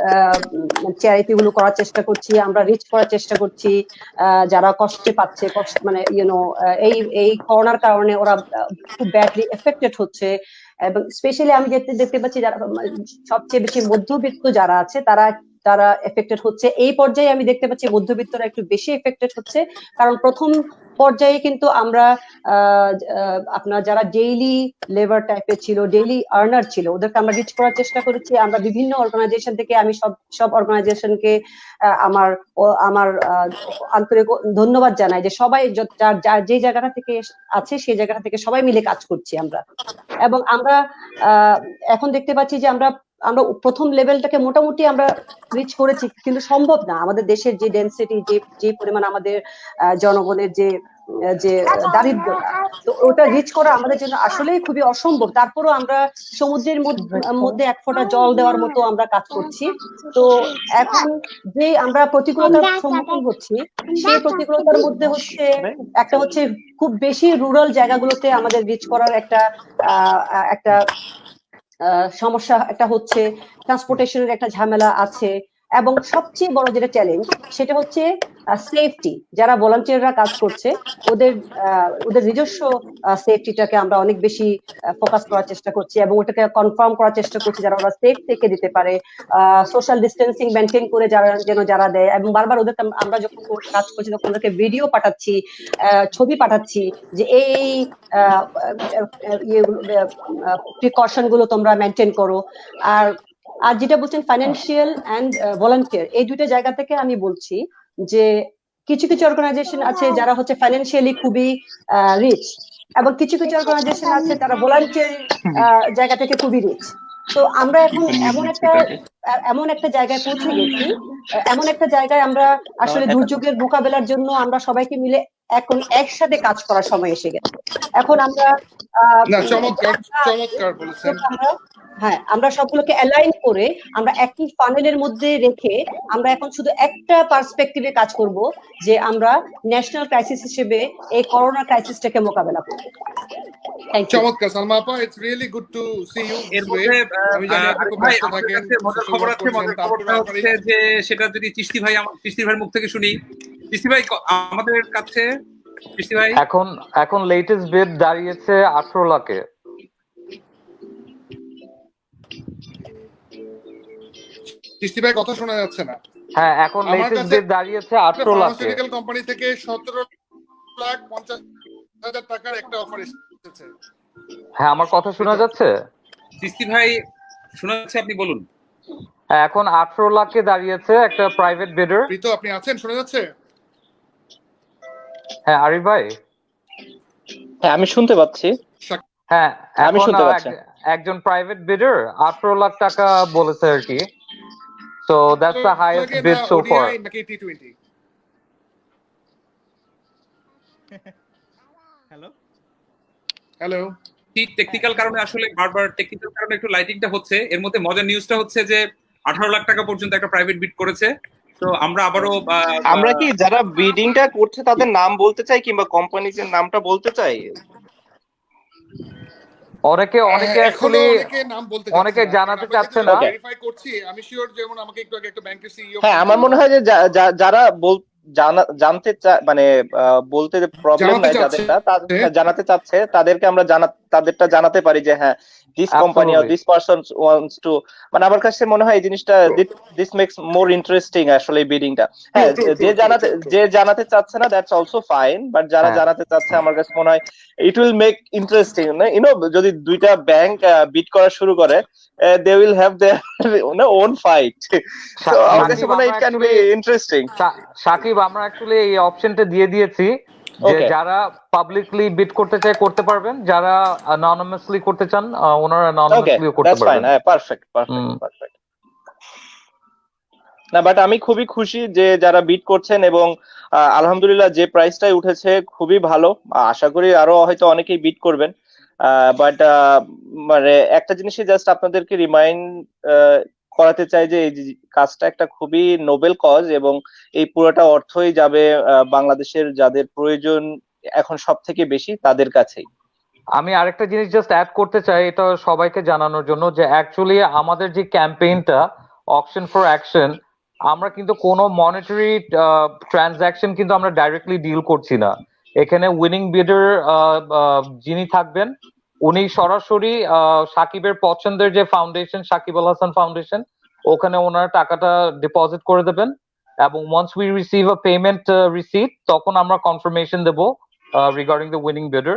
চ্যারিটি গুলো করার চেষ্টা করছি, আমরা রিচ করার চেষ্টা করছি, যারা কষ্টে পাচ্ছে, কষ্ট মানে এই এই করোনার কারণে ওরা খুব ব্যাডলি এফেক্টেড হচ্ছে, এবং স্পেশালি আমি দেখতে পাচ্ছি যারা সবচেয়ে বেশি মধ্যবিত্ত যারা আছে তারা তারা এফেক্টেড হচ্ছে। এই পর্যায়ে আমি দেখতে পাচ্ছি মধ্যবিত্তরা একটু বেশি এফেক্টেড হচ্ছে, কারণ প্রথম পর্যায়ে কিন্তু আমরা আপনার যারা ডেইলি লেবার টাইপের ছিল, ডেইলি আর্নার ছিল, ওদেরকে আমরা রিচ করার চেষ্টা করেছি। আমরা বিভিন্ন অর্গানাইজেশন থেকে, আমি সব সব অর্গানাইজেশনকে আমার আমার আন্তরিক ধন্যবাদ জানাই যে সবাই যার যে জায়গাটা থেকে আছে সেই জায়গাটা থেকে সবাই মিলে কাজ করছি আমরা। এবং আমরা এখন দেখতে পাচ্ছি যে আমরা আমরা প্রথম লেভেলটাকে মোটামুটি আমরা রিচ করেছি, কিন্তু সম্ভব না। আমাদের দেশের যে ডেনসিটি, যে পরিমাণ আমাদের জনগণের যে যে দারিদ্রতা, তো ওটা রিচ করা আমাদের জন্য আসলেই খুবই অসম্ভব। তারপরও আমরা সমুদ্রের মধ্যে এক ফোঁটা জল দেওয়ার মতো আমরা কাজ করছি। তো এখন যে আমরা প্রতিকূলতার সম্মুখীন হচ্ছি, সেই প্রতিকূলতার মধ্যে হচ্ছে একটা হচ্ছে খুব বেশি রুরাল জায়গাগুলোতে আমাদের রিচ করার একটা একটা সমস্যা একটা হচ্ছে, ট্রান্সপোর্টেশনের একটা ঝামেলা আছে, এবং সবচেয়ে বড় যেটা চ্যালেঞ্জ সেটা হচ্ছে সেফটি। যারা ভলান্টিয়াররা কাজ করছে ওদের ওদের নিজস্ব সেফটিটাকে আমরা অনেক বেশি ফোকাস করার চেষ্টা করছি এবং ওটাকে কনফার্ম করার চেষ্টা করছি যারা ওরা সেফ থেকে দিতে পারে, সোশ্যাল ডিস্টেন্সিং মেনটেন করে যারা দেয়। এবং বারবার ওদেরকে আমরা যখন কাজ করছি তখন ওদেরকে ভিডিও পাঠাচ্ছি, ছবি পাঠাচ্ছি যে এই প্রিকশন গুলো তোমরা মেনটেন করো। আর আর যেটা বলছেন ফাইন্যান্সিয়াল এন্ড ভলান্টিয়ার, এই দুইটা জায়গা থেকে আমি বলছি যে কিছু কিছু অর্গানাইজেশন আছে যারা হচ্ছে ফাইন্যান্সিয়ালি খুবই রিচ, এবং কিছু কিছু অর্গানাইজেশন আছে তারা ভলান্টিয়ার জায়গা থেকে খুবই রিচ। তো আমরা এখন এমন একটা জায়গায় পৌঁছে গেছি, এমন একটা জায়গায় আমরা আসলে দুর্যোগের মোকাবেলার জন্য আমরা সবাইকে মিলে এখন একসাথে কাজ করার সময় এসে গেছে। এখন আমরা চমৎকার বলেছেন। হ্যাঁ, আমরা সবগুলোকে অ্যালাইন করে আমরা একই ফানেলের মধ্যে রেখে আমরা এখন শুধু একটা পার্সপেক্টিভে কাজ করব, যে আমরা ন্যাশনাল ক্রাইসিস হিসেবে এই করোনা ক্রাইসিসটাকে মোকাবেলা করব। চমৎকার সালমা আপা, it's really good to see you this way. আমি জানি আপনি খুব ব্যস্ত থাকেন। মজার খবর আছে, মজার খবরটা হচ্ছে যে সেটা যদি চিশতি ভাইয়ের মুখ থেকে শুনি। চিশতি ভাই আমাদের কাছে, চিশতি ভাই এখন লেটেস্ট বিড দাঁড়িয়েছে 18 লাখে। চিশতি ভাই কথা শোনা যাচ্ছে না। হ্যাঁ, এখন লেটেস্ট বিড দাঁড়িয়েছে 18 লাখে। ফার্মাসিউটিক্যাল কোম্পানি থেকে 17,50,000 টাকার একটা অফার এসেছে। হ্যাঁ, আমার কথা শোনা যাচ্ছে? চিশতি ভাই শোনা যাচ্ছে, আপনি বলুন। হ্যাঁ, এখন 18 লাখে দাঁড়িয়েছে একটা প্রাইভেট বিডার। প্রীত, আপনি আছেন? শোনা যাচ্ছে? হ্যাঁ, আরিফ ভাই। হ্যাঁ, আমি শুনতে পাচ্ছি। হ্যাঁ, আমি শুনতে পাচ্ছি। একজন প্রাইভেট বিডার 18 লাখ টাকা বলেছে আর কি। So that's the highest bid so far. Hello. Technical কারণে আসলে বারবার টেকনিক্যাল কারণে একটু লাইটিংটা হচ্ছে। এর মধ্যে মজার নিউজটা হচ্ছে যে 18 লাখ টাকা পর্যন্ত একটা প্রাইভেট বিড করেছে। তো আমরা আবারও আমরা কি যারা বিডিংটা করছে তাদের নাম বলতে চাই কিংবা কোম্পানির নামটা বলতে চাই? অনেকে অ্যাকচুয়ালি অনেকে জানাতে চাচ্ছে না। ভেরিফাই করছি, আমি শিওর। যেমন আমাকে একটু আগে একটা ব্যাংকের সিইও, হ্যাঁ, আমার মনে হয় যে যারা জানতে মানে বলতে প্রবলেম নাই, যাদেরটা জানাতে চাচ্ছে তাদেরকে আমরা তাদেরটা জানাতে পারি যে হ্যাঁ, this company or this person wants to. মানে আমার কাছে মনে হয় এই জিনিসটা দিস মেক্স মোর ইন্টারেস্টিং আসলে বিডিংটা। হ্যাঁ, যে জানাতে চাচ্ছে না দ্যাটস অলসো ফাইন, বাট যারা জানাতে চাচ্ছে আমার কাছে মনে হয় ইট উইল মেক ইন্টারেস্টিং। যদি দুইটা ব্যাংক বিড করা শুরু করে, they will have their own fight. So আমার কাছে মনে হয় it can be interesting. Shakib, আমরা অ্যাকচুয়ালি এই অপশনটা দিয়ে দিয়েছি যে যারা পাবলিকলি বিড করতে চায় করতে পারবেন, যারা অ্যানোনিমাসলি করতে চান ওনারা অ্যানোনিমাসলিও করতে পারবেন। হ্যাঁ, পারফেক্ট। না, বাট আমি খুবই খুশি যে যারা বিড করছেন, এবং আলহামদুলিল্লাহ যে প্রাইসটাই উঠেছে খুবই ভালো। আশা করি আরো হয়তো অনেকেই বিড করবেন। বাট মানে একটা জিনিসই জাস্ট আপনাদেরকে রিমাইন্ড করাতে চাই যে এই কাজটা একটা খুবই নোবেল কজ, এবং এই পুরোটা অর্থই যাবে বাংলাদেশের যাদের প্রয়োজন এখন সব থেকে বেশি তাদের কাছেই। আমি আরেকটা জিনিস জাস্ট অ্যাড করতে চাই, এটা সবাইকে জানানোর জন্য, যে অ্যাকচুয়ালি আমাদের যে ক্যাম্পেইনটা অকশন ফর অ্যাকশন, আমরা কিন্তু কোনো মনিটারি ট্রানজাকশন কিন্তু আমরা ডাইরেক্টলি ডিল করছি না। এখানে উইনিং বিডার যিনি থাকবেন উনি সরাসরি সাকিবের পছন্দের যে ফাউন্ডেশন, সাকিব আল হাসান ফাউন্ডেশন, ওখানে ওনার টাকাটা ডিপোজিট করে দেবেন, এবং once we receive a payment receipt তখন আমরা কনফার্মেশন দেবো রিগার্ডিং দ্য উইনিং বিডার।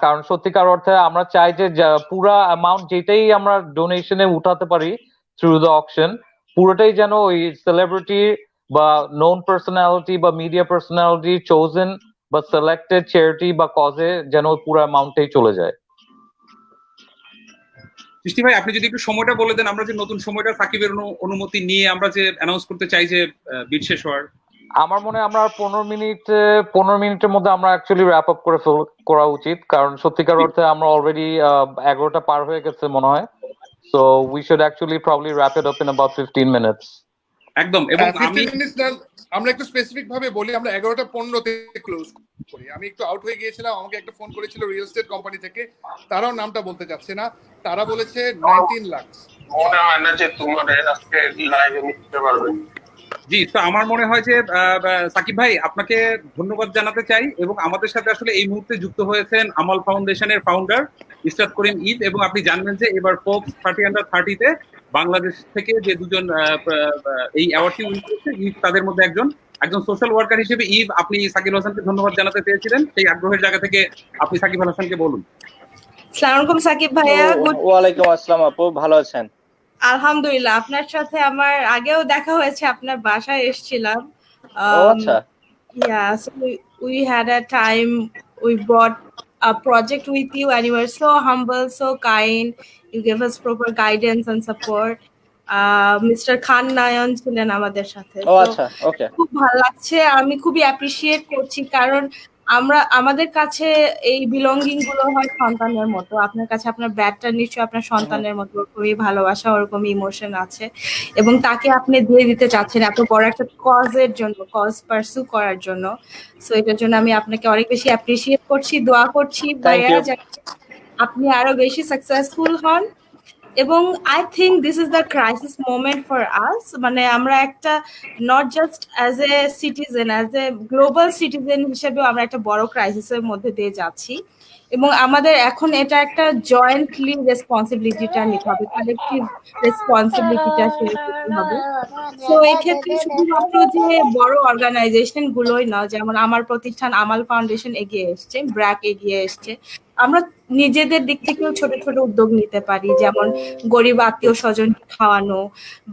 কারণ সত্যিকার অর্থে আমরা চাই যে পুরা অ্যামাউন্ট যেটাই আমরা ডোনেশনে উঠাতে পারি থ্রু দ্য অকশন, পুরোটাই যেন ওই সেলিব্রিটি বা নোন পার্সোনালিটি বা মিডিয়া পার্সোনালিটি চোজেন বা সিলেক্টেড চ্যারিটি বা কজে যেন ওই পুরো অ্যামাউন্টটাই চলে যায়। সৃষ্টি ভাই, আপনি যদি একটু সময়টা বলে দেন, আমরা যে নতুন সময়টা সাকিবের অনুমতি নিয়ে আমরা যে অ্যানাউন্স করতে চাই যে বিড শেষ হওয়ার। আমার মনে হয় আমরা 15 মিনিটের মধ্যে আমরা অ্যাকচুয়ালি র্যাপ আপ করা উচিত, কারণ সত্যিকার অর্থে আমরা অলরেডি 11টা পার হয়ে গেছে মনে হয়। So we should actually probably wrap it up in about 15 minutes. একদম। এবং আমি আমরা একটু স্পেসিফিক ভাবে বলি, আমরা 11:15 ক্লোজ করি। আমি একটু আউট হয়ে গিয়েছিলাম, আমাকে একটা ফোন করেছিল রিয়েল এস্টেট কোম্পানি থেকে, তারাও নামটা বলতে চাচ্ছে না, তারা বলেছে 19 লাখ। মনে হয় না যে তোমার আজকে লাইভে নিতে পারবে। জি, তো আমার মনে হয় যে সাকিব ভাই আপনাকে ধন্যবাদ জানাতে চাই, এবং আমাদের সাথে আসলে এই মুহূর্তে যুক্ত হয়েছেন আমাল ফাউন্ডেশনের ফাউন্ডার ইসরাত করিম ঈদ, এবং আপনি জানবেন যে এবার ফোর্বস 30 তে বাংলাদেশ থেকে যে দুজন এই অ্যাওয়ার্ডটি উইন করেছে, ঈদ তাদের মধ্যে একজন সোশ্যাল ওয়ার্কার হিসেবে ঈদ আপনি সাকিব আল হাসানকে ধন্যবাদ জানাতে চেয়েছিলেন, সেই আগ্রহের জায়গা থেকে আপনি সাকিব আল হাসানকে বলুন। আসসালামু আলাইকুম সাকিব ভাইয়া। ওয়ালাইকুম আসসালাম আপু, ভালো আছেন? আলহামদুলিল্লাহ, আপনার সাথে আমার আগেও দেখা হয়েছে, আপনার বাসায় এসেছিলাম। আচ্ছা। Yeah, so we had a time, we brought a project with you and you were so humble, so kind. You gave us proper guidance and support. Mr. Khan Nayan ছিলেন আমাদের সাথে। আচ্ছা, ওকে। খুব ভালো লাগছে, আমি খুবই অ্যাপ্রিশিয়েট করছি, কারণ আমাদের কাছে এই বিলঙ্গিং গুলো হয় সন্তানের মতো। আপনার কাছে আপনার ব্যাটটা নিশ্চয়ই আপনার সন্তানের মতো, ওরকমই ভালোবাসা, ওরকম ইমোশন আছে, এবং তাকে আপনি দিয়ে দিতে চাচ্ছেন এত বড় একটা কজের জন্য, কজ পারসু করার জন্য। সো এটার জন্য আমি আপনাকে অনেক বেশি অ্যাপ্রিশিয়েট করছি, দোয়া করছি ভাইয়া যাতে আপনি আরো বেশি সাকসেসফুল হন। এবং I think this is the crisis moment for us, মানে আমরা একটা not just as a citizen, as a global citizen হিসেবেও আমরা একটা বড় ক্রাইসিসের মধ্যে দিয়ে যাচ্ছি, এবং আমাদের এখন এটা একটা জয়েন্টলি রেসপন্সিবিলিটিটা নিতে হবে, কালেকটিভ রেসপন্সিবিলিটিটা শেয়ার করতে হবে। তো এক্ষেত্রে শুধুমাত্র যে বড় অর্গানাইজেশন গুলোই না, যেমন আমার প্রতিষ্ঠান আমাল ফাউন্ডেশন এগিয়ে এসছে, ব্র্যাক এগিয়ে এসছে, আমরা নিজেদের দিক থেকেও ছোট ছোট উদ্যোগ নিতে পারি, যেমন গরিব আত্মীয় স্বজন খাওয়ানো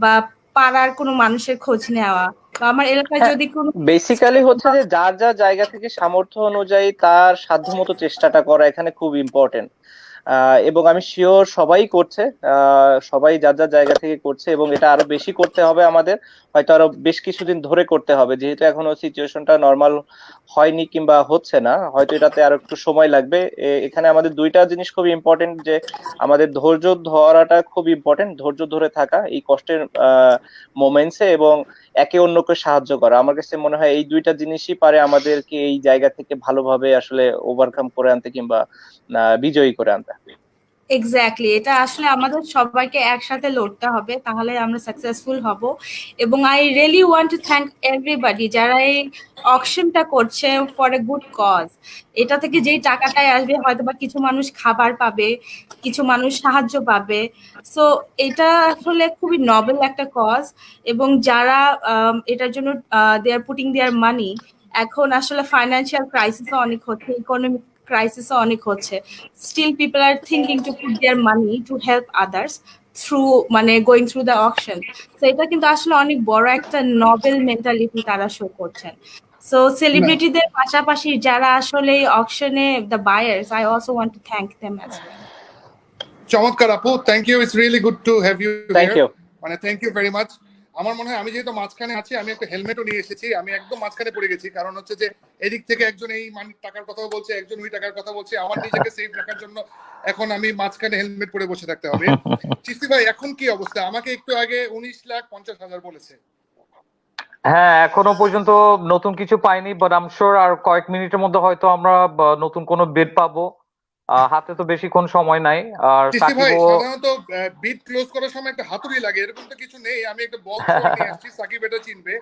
বা পাড়ার কোনো মানুষের খোঁজ নেওয়া, বা আমার এলাকায় যদি কোনো বেসিক্যালি হচ্ছে যে যার যার জায়গা থেকে সামর্থ্য অনুযায়ী তার সাধ্যমতো চেষ্টাটা করা এখানে খুব ইম্পর্টেন্ট, এবং আমি শিওর সবাই করছে, সবাই যার যার জায়গা থেকে করছে, এবং এটা আরো বেশি করতে হবে আমাদের, হয়তো আরো বেশ কিছুদিন ধরে করতে হবে, যেহেতু এখনো সিচুয়েশনটা নর্মাল হয়নি কিংবা হচ্ছে না, হয়তো এটাতে আরো একটু সময় লাগবে। এখানে আমাদের দুইটা জিনিস খুব ইম্পর্টেন্ট, যে আমাদের ধৈর্য ধরাটা খুব ইম্পর্টেন্ট, ধৈর্য ধরে থাকা এই কষ্টের মোমেন্টসে, এবং একে অন্যকে সাহায্য করা। আমার কাছে মনে হয় এই দুইটা জিনিসই পারে আমাদেরকে এই জায়গা থেকে ভালোভাবে আসলে ওভারকাম করে আনতে কিংবা বিজয়ী করে আনতে। এক্স্যাক্টলি, এটা আসলে আমাদের সবাইকে একসাথে লড়তে হবে, তাহলে আমরা সাকসেসফুল হব। এবং I really want to thank everybody যারা এই অকশনটা করছে ফর এ গুড কজ। এটা থেকে যেই টাকাটাই আসবে হয়তো বা কিছু মানুষ খাবার পাবে, কিছু মানুষ সাহায্য পাবে। সো এটা আসলে খুবই নবেল একটা কজ, এবং যারা এটার জন্য দে আর পুটিং দেয়ার মানি, এখন আসলে ফাইন্যান্সিয়াল ক্রাইসিসও অনেক হচ্ছে, ইকোনমিক ক্রাইসিসও অনেক হচ্ছে, still people are thinking to put their money to help others through, মানে গোয়িং থ্রু দ্য অকশন। তো এটা কিন্তু আসলে অনেক বড় একটা নবেল মেন্টালিটি তারা শো করছেন। সো সেলিব্রিটিদের পাশাপাশি যারা আসলে এই অকশনে the buyers, I also want to thank them as well. চমৎকার আপু, thank you, it's really good to have you thank you, মানে থ্যাংক ইউ ভেরি মাচ। আমার মনে হয় আমি যেহেতু মাঝখানে আছি, আমি একটা হেলমেটও নিয়ে এসেছি, আমি একদম মাঝখানে পড়ে গেছি, কারণ হচ্ছে যে এদিক থেকে একজন এই টাকার কথা বলছে, একজন ওই টাকার কথা বলছে, আমার নিজেকে সেফ রাখার জন্য এখন আমি মাঝখানে হেলমেট পরে বসে থাকতে হবে। চিস্তি ভাই, এখন কি অবস্থা? আমাকে একটু আগে 19,50,000 বলেছে। হ্যাঁ, এখনো পর্যন্ত নতুন কিছু পাইনি, বাট আম শিওর আর কয়েক মিনিটের মধ্যে হয়তো আমরা নতুন কোনো বেড পাবো। হাতে তো বেশিক্ষণ সময় নাই। আর চিস্তি ভাই, সাকিবও সাধারণত বিট ক্লোজ করার সময় একটা হাতুড়ি লাগে, এরকম তো কিছু নেই। আমি একটা বল থ্রোয়ার নিয়ে আসছি, সাকিব এটা চিনবে,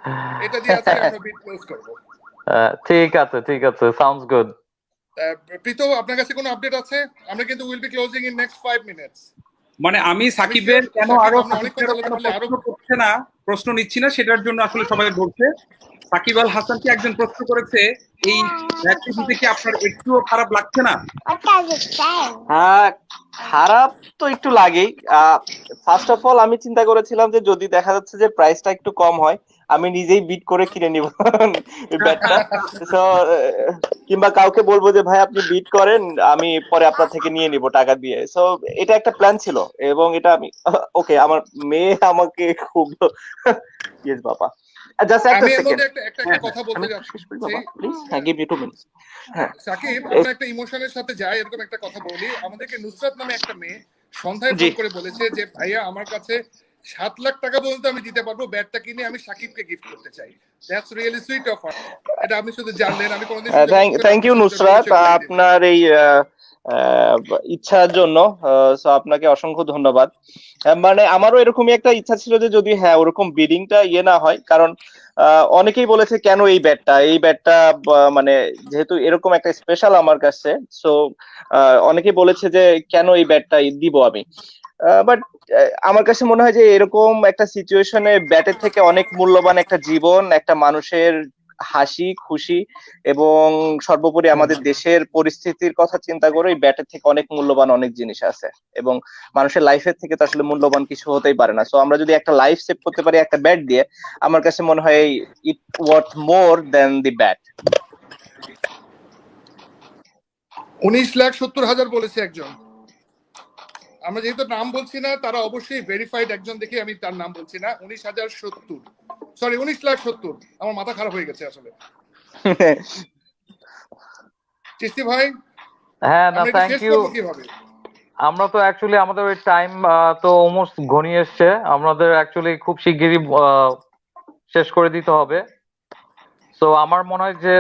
এটা দিয়ে আজকে আমরা বিট ক্লোজ করবো। ঠিক আছে, ঠিক আছে, সাউন্ডস গুড। প্রীত, আপনার কাছে কোনো আপডেট আছে? আমরা কিন্তু will be closing in next 5 minutes. মানে আমি সাকিবের কেন সাকিব, আরো আমরা অনেক কথা বলতে পারলে আরো প্রশ্ন করছে না, প্রশ্ন নিচ্ছি না, সেটার জন্য আসলে সবাই বলছে সাকিব আল হাসানকে একজন প্রশ্ন করেছে, এই অ্যাক্টিভিটি কি আপনার একটুও খারাপ লাগছে না? হ্যাঁ, খারাপ তো একটু লাগেই। ফার্স্ট অফ অল আমি চিন্তা করেছিলাম যে যদি দেখা যাচ্ছে যে প্রাইসটা একটু কম হয়, আমি নিজেই বিট করে কিনে নিব ব্যাটটা। সো কিংবা কাউকে বলবো যে ভাই আপনি বিট করেন, আমি পরে আপনার থেকে নিয়ে নিব টাকা দিয়ে। সো এটা একটা প্ল্যান ছিল, এবং এটা আমি ওকে, আমার মেয়ে আমাকে খুব ইয়েস বাবা, জাস্ট একটা আমি এর সেকেন্ড, মধ্যে একটা কথা বলতে যাচ্ছি। প্লিজ, হ্যাঁ, গিভ মি 2 মিনিটস। হ্যাঁ, সাকিব, আমরা একটা ইমোশনের সাথে যাই, এরকম একটা কথা বলি। আমাদেরকে নুসরাত নামে একটা মেয়ে সন্ধ্যায় জি। ফোন করে বলেছে যে ভাইয়া আমার কাছে 7 লাখ টাকা পর্যন্ত আমি দিতে পারবো, ব্যাটটা কিনে আমি সাকিবকে গিফট করতে চাই। That's really sweet of her. এটা আপনি শুধু জানলেন, আমি কোনোদিন থ্যাংক ইউ নুসরাত, আপনার এই ইচ্ছার জন্য। সো আপনাকে অসংখ্য ধন্যবাদ। মানে আমারও এরকমই একটা ইচ্ছা ছিল যে যদি ওরকম বিডিংটা না হয়, কারণ অনেকেই বলেছে কেন এই ব্যাটটা মানে যেহেতু এরকম একটা স্পেশাল আমার কাছে, সো অনেকেই বলেছে যে কেন এই ব্যাটটা দিব আমি। বাট আমার কাছে মনে হয় যে এরকম একটা সিচুয়েশনে ব্যাটের থেকে অনেক মূল্যবান একটা জীবন, একটা মানুষের হাসি খুশি, এবং সর্বোপরি আমাদের দেশের পরিস্থিতির কথা চিন্তা করে এই ব্যাটের থেকে অনেক মূল্যবান অনেক জিনিস আছে, এবং মানুষের লাইফের থেকে তো আসলে মূল্যবান কিছু হতেই পারে না। সো আমরা যদি একটা লাইফ সেভ করতে পারি একটা ব্যাট দিয়ে, আমার কাছে মনে হয় ইট ওয়ার্থ মোর দেন দি ব্যাট। 19,70,000 বলেছে একজন। আমরা যেহেতু নাম বলছি না, তারা অবশ্যই ভেরিফাইড একজন দেখে আমি তার নাম বলছি না। 19,070, সরি 19,70,000। আমার মাথা খারাপ হয়ে গেছে আসলে। চিস্তি ভাই, হ্যাঁ, না, আমরা থ্যাংক শেষ ইউ। করবো কিভাবে? আমরা তো অ্যাকচুয়ালি আমাদের ওই টাইম তো অলমোস্ট ঘনিয়ে এসছে, আমাদের অ্যাকচুয়ালি খুব শিগগিরই শেষ করে দিতে হবে। সো আমার মনে হয় যে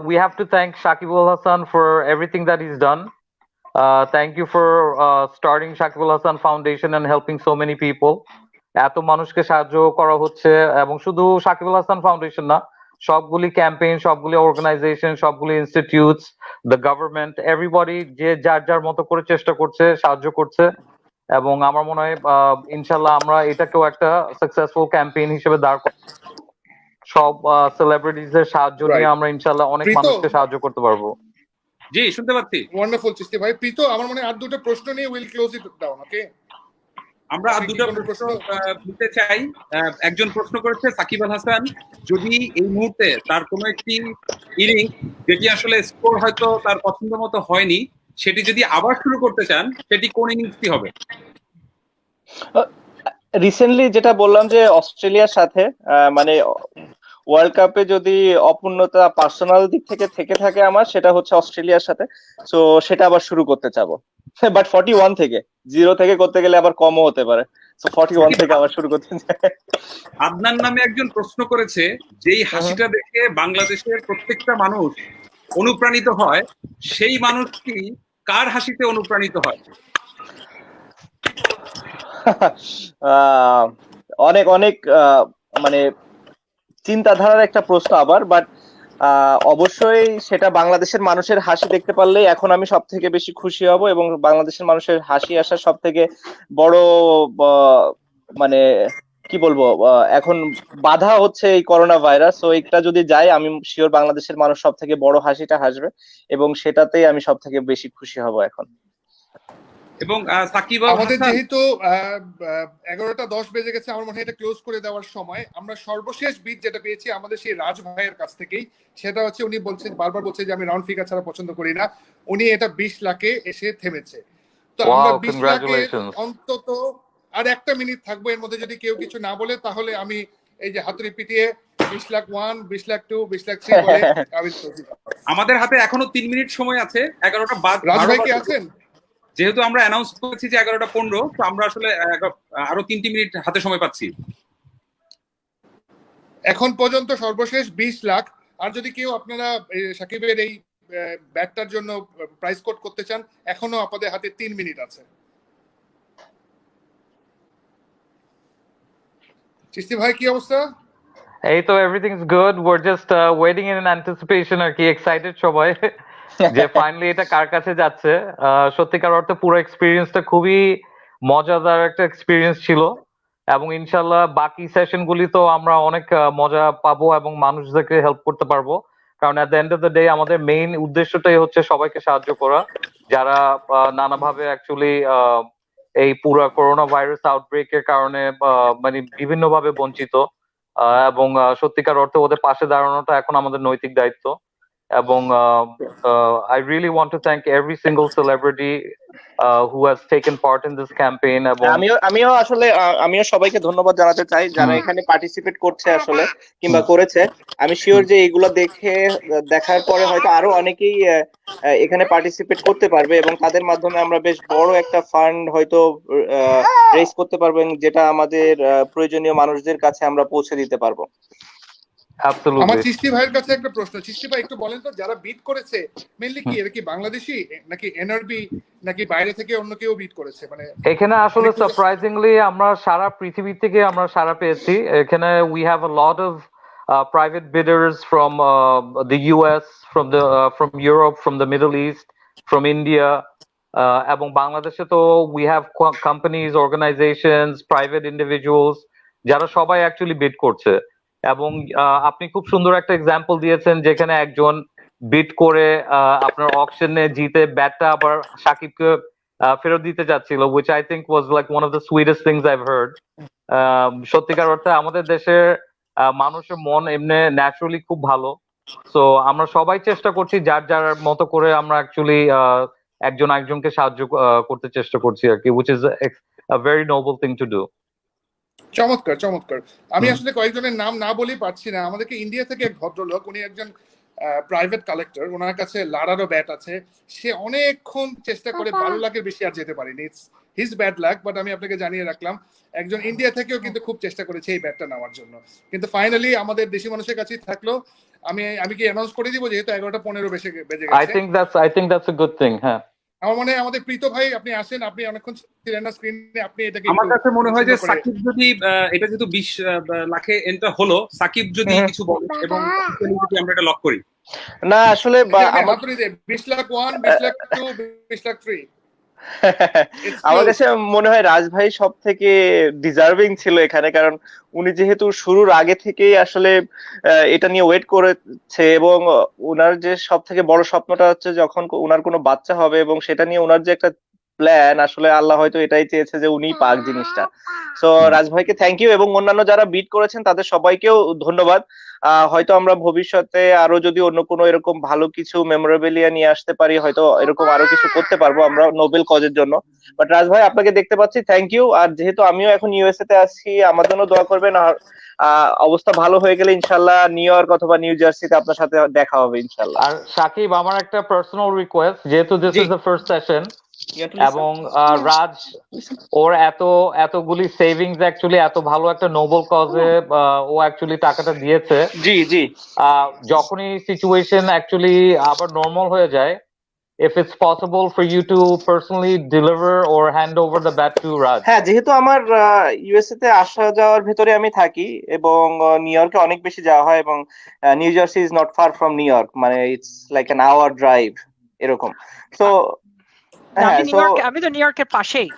we have to thank Shakibul Hasan for everything that is done. Thank you for starting Shakibul Hasan foundation and helping so many people. এত মানুষকে সাহায্য করা হচ্ছে, এবং শুধু সাকিবুল হাসান ফাউন্ডেশন না, সবগুলি ক্যাম্পেইন, সবগুলি অর্গানাইজেশন, সবগুলি ইনস্টিটিউটস, দ্য গভর্নমেন্ট, এভরিবডি যে যার যার মতো করে চেষ্টা করছে, সাহায্য করছে। এবং আমার মনে হয় ইনশাল্লাহ আমরা এটাকেও একটা সাকসেসফুল ক্যাম্পেইন হিসেবে দাঁড় সব সেলিব্রিটিজ এর সাহায্য নিয়ে আমরা ইনশাল্লাহ অনেক প্রীত, মানুষকে সাহায্য করতে পারবো। জি, শুনতে পাচ্ছি। ওয়ান্ডারফুল চিস্তি ভাই। প্রীত, আমার মনে হয় আর দুটো প্রশ্ন নিয়ে উইল ক্লোজ ইট ডাউন। ওকে, আমরা আর দুটো প্রশ্ন দিতে চাই। একজন প্রশ্ন করেছে সাকিব আল হাসান যদি এই মুহূর্তে তার কোনো একটি ইনিংস যেটি আসলে স্কোর হয়তো তার পছন্দ মতো হয়নি, সেটি যদি আবার শুরু করতে চান, সেটি কোন ইনিংসটি হবে? রিসেন্টলি যেটা বললাম যে অস্ট্রেলিয়ার সাথে, মানে ওয়ার্ল্ড কাপে যদি অপূর্ণতা পার্সোনাল দিক থেকে থাকে আমার, সেটা হচ্ছে অস্ট্রেলিয়ার সাথে। সো সেটা আবার শুরু করতে চাবো, বাট 41 থেকে, 0 থেকে করতে গেলে আবার কমও হতে পারে। সো 41 থেকে আবার শুরু করতে চাই। আদনান নামে একজন প্রশ্ন করেছে, যেই হাসিটা দেখে বাংলাদেশের প্রত্যেকটা মানুষ অনুপ্রাণিত হয়, সেই মানুষটি কার হাসিতে অনুপ্রাণিত হয়? অনেক অনেক মানে চিন্তাধারার একটা প্রশ্ন আবার, বাট অবশ্যই সেটা বাংলাদেশের মানুষের হাসি দেখতে পারলে এখন আমি সব থেকে বেশি খুশি হব, এবং বাংলাদেশের মানুষের হাসি আসা সব থেকে বড় মানে কি বলবো, এখন বাধা হচ্ছে এই করোনা ভাইরাস। তো এটা যদি যায়, আমি শিওর বাংলাদেশের মানুষ সব থেকে বড় হাসিটা হাসবে, এবং সেটাতেই আমি সব থেকে বেশি খুশি হব এখন। এবং সাকিব আমাদের যেহেতু 11:10 বেজে গেছে, আমার মনে হয় এটা ক্লোজ করে দেওয়ার সময়। আমরা সর্বশেষ বিট যেটা পেয়েছি আমাদের সেই রাজ ভাইয়ের কাছ থেকেই, সেটা হচ্ছে উনি বলছেন, বারবার বলছে যে আমি রাউন্ড ফিগার ছাড়া পছন্দ করি না। উনি এটা 20 লাখে এসে থেমেছে। তো আমরা 20 লাখে অন্তত আর একটা মিনিট থাকবো, এর মধ্যে যদি কেউ কিছু না বলে তাহলে আমি এই যে হাতুড়ি পিটিয়ে 20 লাখ 1, 20 লাখ 2, 20 লাখ 3 বলে আমি আমাদের হাতে এখনো 3 মিনিট সময় আছে। 11টা বাদ। রাজ ভাই কি আছেন? যেহেতু আমরা অ্যানাউন্স করেছি যে 11:15, তো আমরা আসলে আরো 3 মিনিট হাতে সময় পাচ্ছি। এখন পর্যন্ত সর্বশেষ 20 লাখ। আর যদি কেউ আপনারা সাকিবের এই ব্যাটটার জন্য প্রাইস কোড করতে চান, এখনো আপনাদের হাতে 3 মিনিট আছে। চিস্তি ভাই কি অবস্থা? এই তো everything is good, we are just waiting in anticipation আর কি, এক্সাইটেড সবাই যে ফাইনালি এটা কার কাছে যাচ্ছে। সত্যিকার অর্থে পুরো এক্সপিরিয়েন্সটা খুবই মজাদার একটা এক্সপিরিয়েন্স ছিল, এবং ইনশাল্লাহ বাকি সেশন গুলি তো আমরা অনেক মজা পাবো এবং মানুষদেরকে হেল্প করতে পারবো, কারণ at the end of the day আমাদের মেইন উদ্দেশ্যটাই হচ্ছে সবাইকে সাহায্য করা, যারা নানাভাবে অ্যাকচুয়ালি এই পুরো করোনা ভাইরাস আউটব্রেকের কারণে মানে বিভিন্নভাবে বঞ্চিত, এবং সত্যিকার অর্থে ওদের পাশে দাঁড়ানোটা এখন আমাদের নৈতিক দায়িত্ব। এবং I really want to thank every single celebrity who has taken part in this campaign. এবং আমিও আসলে আমিও সবাইকে ধন্যবাদ জানাতে চাই যারা এখানে পার্টিসিপেট করছে আসলে কিংবা করেছে। আমি শিওর যে এগুলো দেখার পরে হয়তো আরো অনেকেই এখানে পার্টিসিপেট করতে পারবে এবং তাদের মাধ্যমে আমরা বেশ বড় একটা ফান্ড হয়তো রেজ করতে পারবো, যেটা আমাদের প্রয়োজনীয় মানুষদের কাছে আমরা পৌঁছে দিতে পারবো। আমার চিস্তি ভাইয়ের কাছে একটা প্রশ্ন। চিস্তি ভাই একটু বলেন তো, যারা বিট করেছে মেইনলি কি এরা কি বাংলাদেশি নাকি এনআরবি নাকি বাইরে থেকে অন্য কেউ বিট করেছে? মানে এখানে আসলে সারপ্রাইজিংলি আমরা সারা পৃথিবী থেকে আমরা সারা পেয়েছি। এখানে we have a lot of private bidders from the US, from Europe, from the Middle East, from India, এবং বাংলাদেশে তো we have companies, organizations, private individuals যারা সবাই অ্যাকচুয়ালি বিড করছে। এবং আপনি খুব সুন্দর একটা এক্সাম্পল দিয়েছেন যেখানে একজন বিট করে আপনার অকশনে জিতে ব্যাটটা আবার সাকিবকে ফেরত দিতে যাচ্ছিল, which I think was like one of the sweetest things I've heard. সত্যিকার অর্থে আমাদের দেশের মানুষের মন এমনি ন্যাচারালি খুব ভালো, সো আমরা সবাই চেষ্টা করছি যার যার মতো করে আমরা অ্যাকচুয়ালি একজন একজনকে সাহায্য করতে চেষ্টা করছি আর কি, which is a very noble thing to do. চমৎকার চমৎকার। আমি আসলে কয়েকজনের নাম না বলেই পারছি না। আমাদেরকে ইন্ডিয়া থেকে এক ভদ্রলোক, উনি একজন প্রাইভেট কালেক্টর, ওনার কাছে লারারও ব্যাট আছে। সে অনেকক্ষণ চেষ্টা করে 12 লাখের বেশি আর যেতে পারেনি। It's his bad luck, but আমি আপনাকে জানিয়ে রাখলাম একজন ইন্ডিয়া থেকেও কিন্তু খুব চেষ্টা করেছে এই ব্যাটটা নেওয়ার জন্য, কিন্তু ফাইনালি আমাদের দেশি মানুষের কাছেই থাকলো। আমি কি অ্যানাউন্স করে দিব যেহেতু 11:15 বেজে গেছে? I think that's a good thing. হ্যাঁ, আমার মনে হয় আমাদের প্রীত ভাই আপনি আসেন, আপনি অনেকক্ষণ ছিলেন না স্ক্রিনে, আপনি এটাকে আমার কাছে মনে হয় যে সাকিব যদি এটা যেহেতু 20 লাখে এন্টার হলো, সাকিব যদি কিছু বলে এবং আমরা এটা লক করি। না আসলে আমার 20 লাখ 1, 20 লাখ 2, 20 লাখ 3 আমার কাছে মনে হয় রাজ ভাই সব থেকে ডিজার্ভিং ছিল এখানে, কারণ উনি যেহেতু শুরুর আগে থেকেই আসলে এটা নিয়ে ওয়েট করেছে এবং ওনার যে সব থেকে বড় স্বপ্নটা হচ্ছে যখন ওনার কোনো বাচ্চা হবে, এবং সেটা নিয়ে ওনার যে একটা প্ল্যান, আসলে আল্লাহ হয়তো এটাই চেয়েছে যে উনি পাক জিনিসটা। সো রাজ ভাইকে থ্যাংক ইউ, এবং অন্যান্য যারা বিট করেছেন তাদের সবাইকেও ধন্যবাদ। হয়তো আমরা ভবিষ্যতে আরো যদি অন্য কোনো এরকম ভালো কিছু মেমোরেবিলিয়া নিয়ে আসতে পারি, হয়তো এরকম আরো কিছু করতে পারবো আমরা নোবেল কজের জন্য। বাট রাজ ভাই আপনাকে দেখতে পাচ্ছি, থ্যাংক ইউ। আর যেহেতু আমিও এখন ইউএসএ তে আছি, আমার জন্য দোয়া করবেন। আর অবস্থা ভালো হয়ে গেলে ইনশাল্লাহ নিউ ইয়র্ক অথবা নিউ জার্সিতে আপনার সাথে দেখা হবে ইনশাল্লাহ। আর সাকিব, আমার একটা পার্সোনাল রিকোয়েস্ট, যেহেতু this is the first session এবং রাজ ওর এতগুলি সেভিংস অ্যাকচুয়ালি এত ভালো একটা নোবেল কজে ও অ্যাকচুয়ালি টাকাটা দিয়েছে। জি জি, যখনই সিচুয়েশন অ্যাকচুয়ালি আবার নর্মাল হয়ে যায়, if it's possible for you to personally deliver or hand over the bat to Raj. হ্যাঁ, যেহেতু আমার ইউএসএ তে আসা যাওয়ার ভেতরে আমি থাকি এবং নিউ ইয়র্কে অনেক বেশি যাওয়া হয়, এবং New Jersey is not far from New York, মানে it's like an hour drive এরকম। সো আমি তো নিউ ইয়র্কের পাশেই,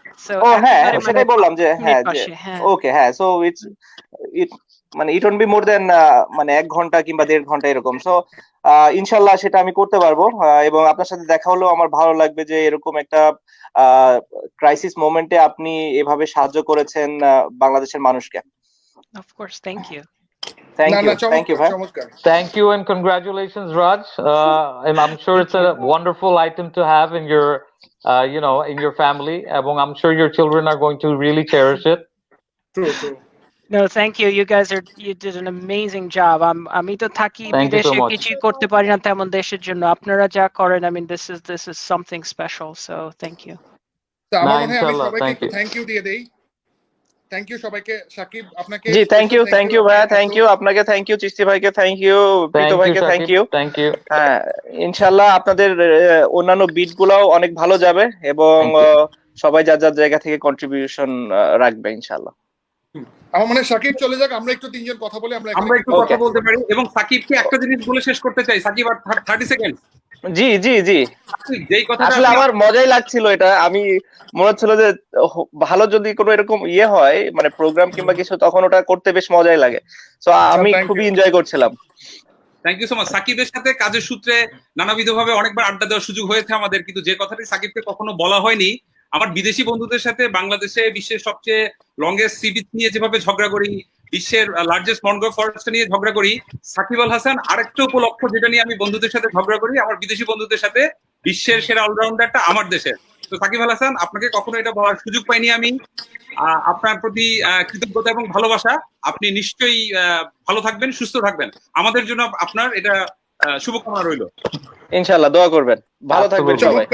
ও হ্যাঁ সেটাই বললাম যে হ্যাঁ ওকে হ্যাঁ, সো মানে ইট ওন্ট বি মোর দেন মানে 1 ঘন্টা কিংবা 1.5 ঘন্টা এরকম। সো ইনশাল্লাহ সেটা আমি করতে পারবো, এবং আপনার সাথে দেখা হলেও আমার ভালো লাগবে যে এরকম একটা ক্রাইসিস মোমেন্টে আপনি এভাবে সাহায্য করেছেন বাংলাদেশের মানুষকে। Of course, thank you. Thank you, bhai. Thank you and congratulations, Raj. And I'm sure it's a wonderful item to have in your, in your family. And I'm sure your children are going to really cherish it. True. No, thank you. You did an amazing job. আমি তো থাকি বিদেশে, কিছু করতে পারি না তেমন দেশের জন্য। আপনারা যা করেন, I mean, this is something special. So thank you. আমার মনে হয় আমি সবাইকে একটু থ্যাংক ইউ দিয়ে দেই। থ্যাংক ইউ সবাইকে। সাকিব আপনাকে জি থ্যাংক ইউ ভাইয়া, আপনি থ্যাংক ইউ আপনাকে, থ্যাংক ইউ চিস্তি ভাইকে, থ্যাংক ইউ প্রীত ভাইকে, থ্যাংক ইউ। Thank you. হ্যাঁ ইনশাল্লাহ আপনাদের অন্যান্য বিট গুলাও অনেক ভালো যাবে এবং Thank you. সবাই যার যার জায়গা থেকে কন্ট্রিবিউশন রাখবে ইনশাল্লাহ। আমার মানে সাকিব চলে যাক, আমরা একটু তিনজন কথা বলে আমরা আমরা একটু কথা বলতে পারি এবং সাকিবকে একটা জিনিস বলে শেষ করতে চাই। সাকিব আর 30 সেকেন্ড। জি জি জি, যেই কথা আসলে আমার মজাই লাগছিল এটা, আমি মনে হচ্ছিল যে ভালো যদি কোনো এরকম ইয়ে হয় মানে প্রোগ্রাম কিংবা কিছু, তখন ওটা করতে বেশ মজাই লাগে। তো আমি খুবই এনজয় করছিলাম। Thank you so much. সাকিবের সাথে কাজের সূত্রে নানাবিধভাবে অনেকবার আড্ডা দেওয়ার সুযোগ হয়েছে আমাদের, কিন্তু যে কথাটি সাকিবকে কখনো বলা হয়নি, আমার বিদেশি বন্ধুদের সাথে বাংলাদেশে বিশ্বের সবচেয়ে লংগেস্ট সি বিচ নিয়ে যেভাবে ঝগড়া করি, বিশ্বের লার্জেস্ট ম্যানগ্রোভ ফরেস্ট নিয়ে ঝগড়া করি, সাকিব আল হাসান আরেকটা উপলক্ষ যেটা নিয়ে আমি বন্ধুদের সাথে ঝগড়া করি, আমার বিদেশি বন্ধুদের সাথে বিশ্বের সেরা অলরাউন্ডারটা আমার দেশের। তো সাকিব আল হাসান, আপনাকে কখনো এটা বলার সুযোগ পাইনি আমি। আপনার প্রতি কৃতজ্ঞতা এবং ভালোবাসা। আপনি নিশ্চয়ই ভালো থাকবেন, সুস্থ থাকবেন। আমাদের জন্য আপনার এটা শুভকামনা রইল। ইনশাআল্লাহ দোয়া করবেন, ভালো থাকবেন সবাই।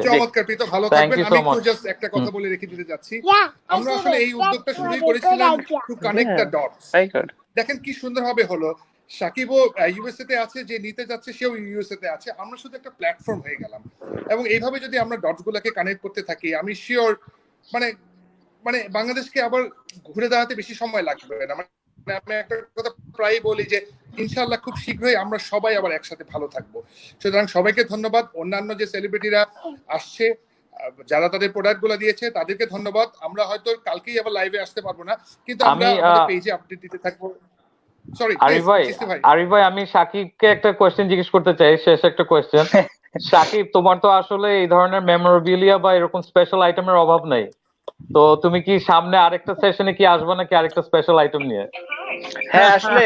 চমৎকার প্রীত, ভালো থাকবেন। আমি একটু জাস্ট একটা কথা বলে রেখে দিতে যাচ্ছি। আমরা আসলে এই উদ্যোগটা শুরুই করেছিলাম টু কানেক্ট দ্য ডটস। দেখেন কি সুন্দরভাবে হলো, সাকিবও ইউএসএ তে আছে, যে নিতে যাচ্ছে সেও ইউএসএ তে আছে, আমরা শুধু একটা প্ল্যাটফর্ম হয়ে গেলাম। এবং এইভাবে যদি আমরা ডটস গুলাকে কানেক্ট করতে থাকি, আমি শিওর মানে মানে বাংলাদেশকে আবার ঘুরে দাঁড়াতে বেশি সময় লাগবে না। আমি একটা কথা প্রায় বলি যে ইনশাআল্লাহ খুব শীঘ্রই আমরা সবাই আবার একসাথে ভালো থাকবো। সুতরাং সবাইকে ধন্যবাদ। অন্যান্য যে সেলিব্রিটিরা আসছে, যারা তাদের প্রোডাক্ট গুলো দিয়েছে, তাদেরকে ধন্যবাদ। আমরা হয়তো কালকেই আবার লাইভে আসতে পারবো না, কিন্তু আমরা আমাদের পেজে আপডেট দিতে থাকবো। সরি আরিফ ভাই, আমি সাকিবকে একটা কোয়েশ্চেন জিজ্ঞেস করতে চাই, শেষ একটা কোয়েশ্চেন। সাকিব, তোমার তো আসলে এই ধরনের মেমোরেবিলিয়া বা এরকম স্পেশাল আইটেমের অভাব নাই, তো তুমি কি সামনে আরেকটা সেশনে কি আসবে নাকি আরেকটা স্পেশাল আইটেম নিয়ে? হ্যাঁ আসলে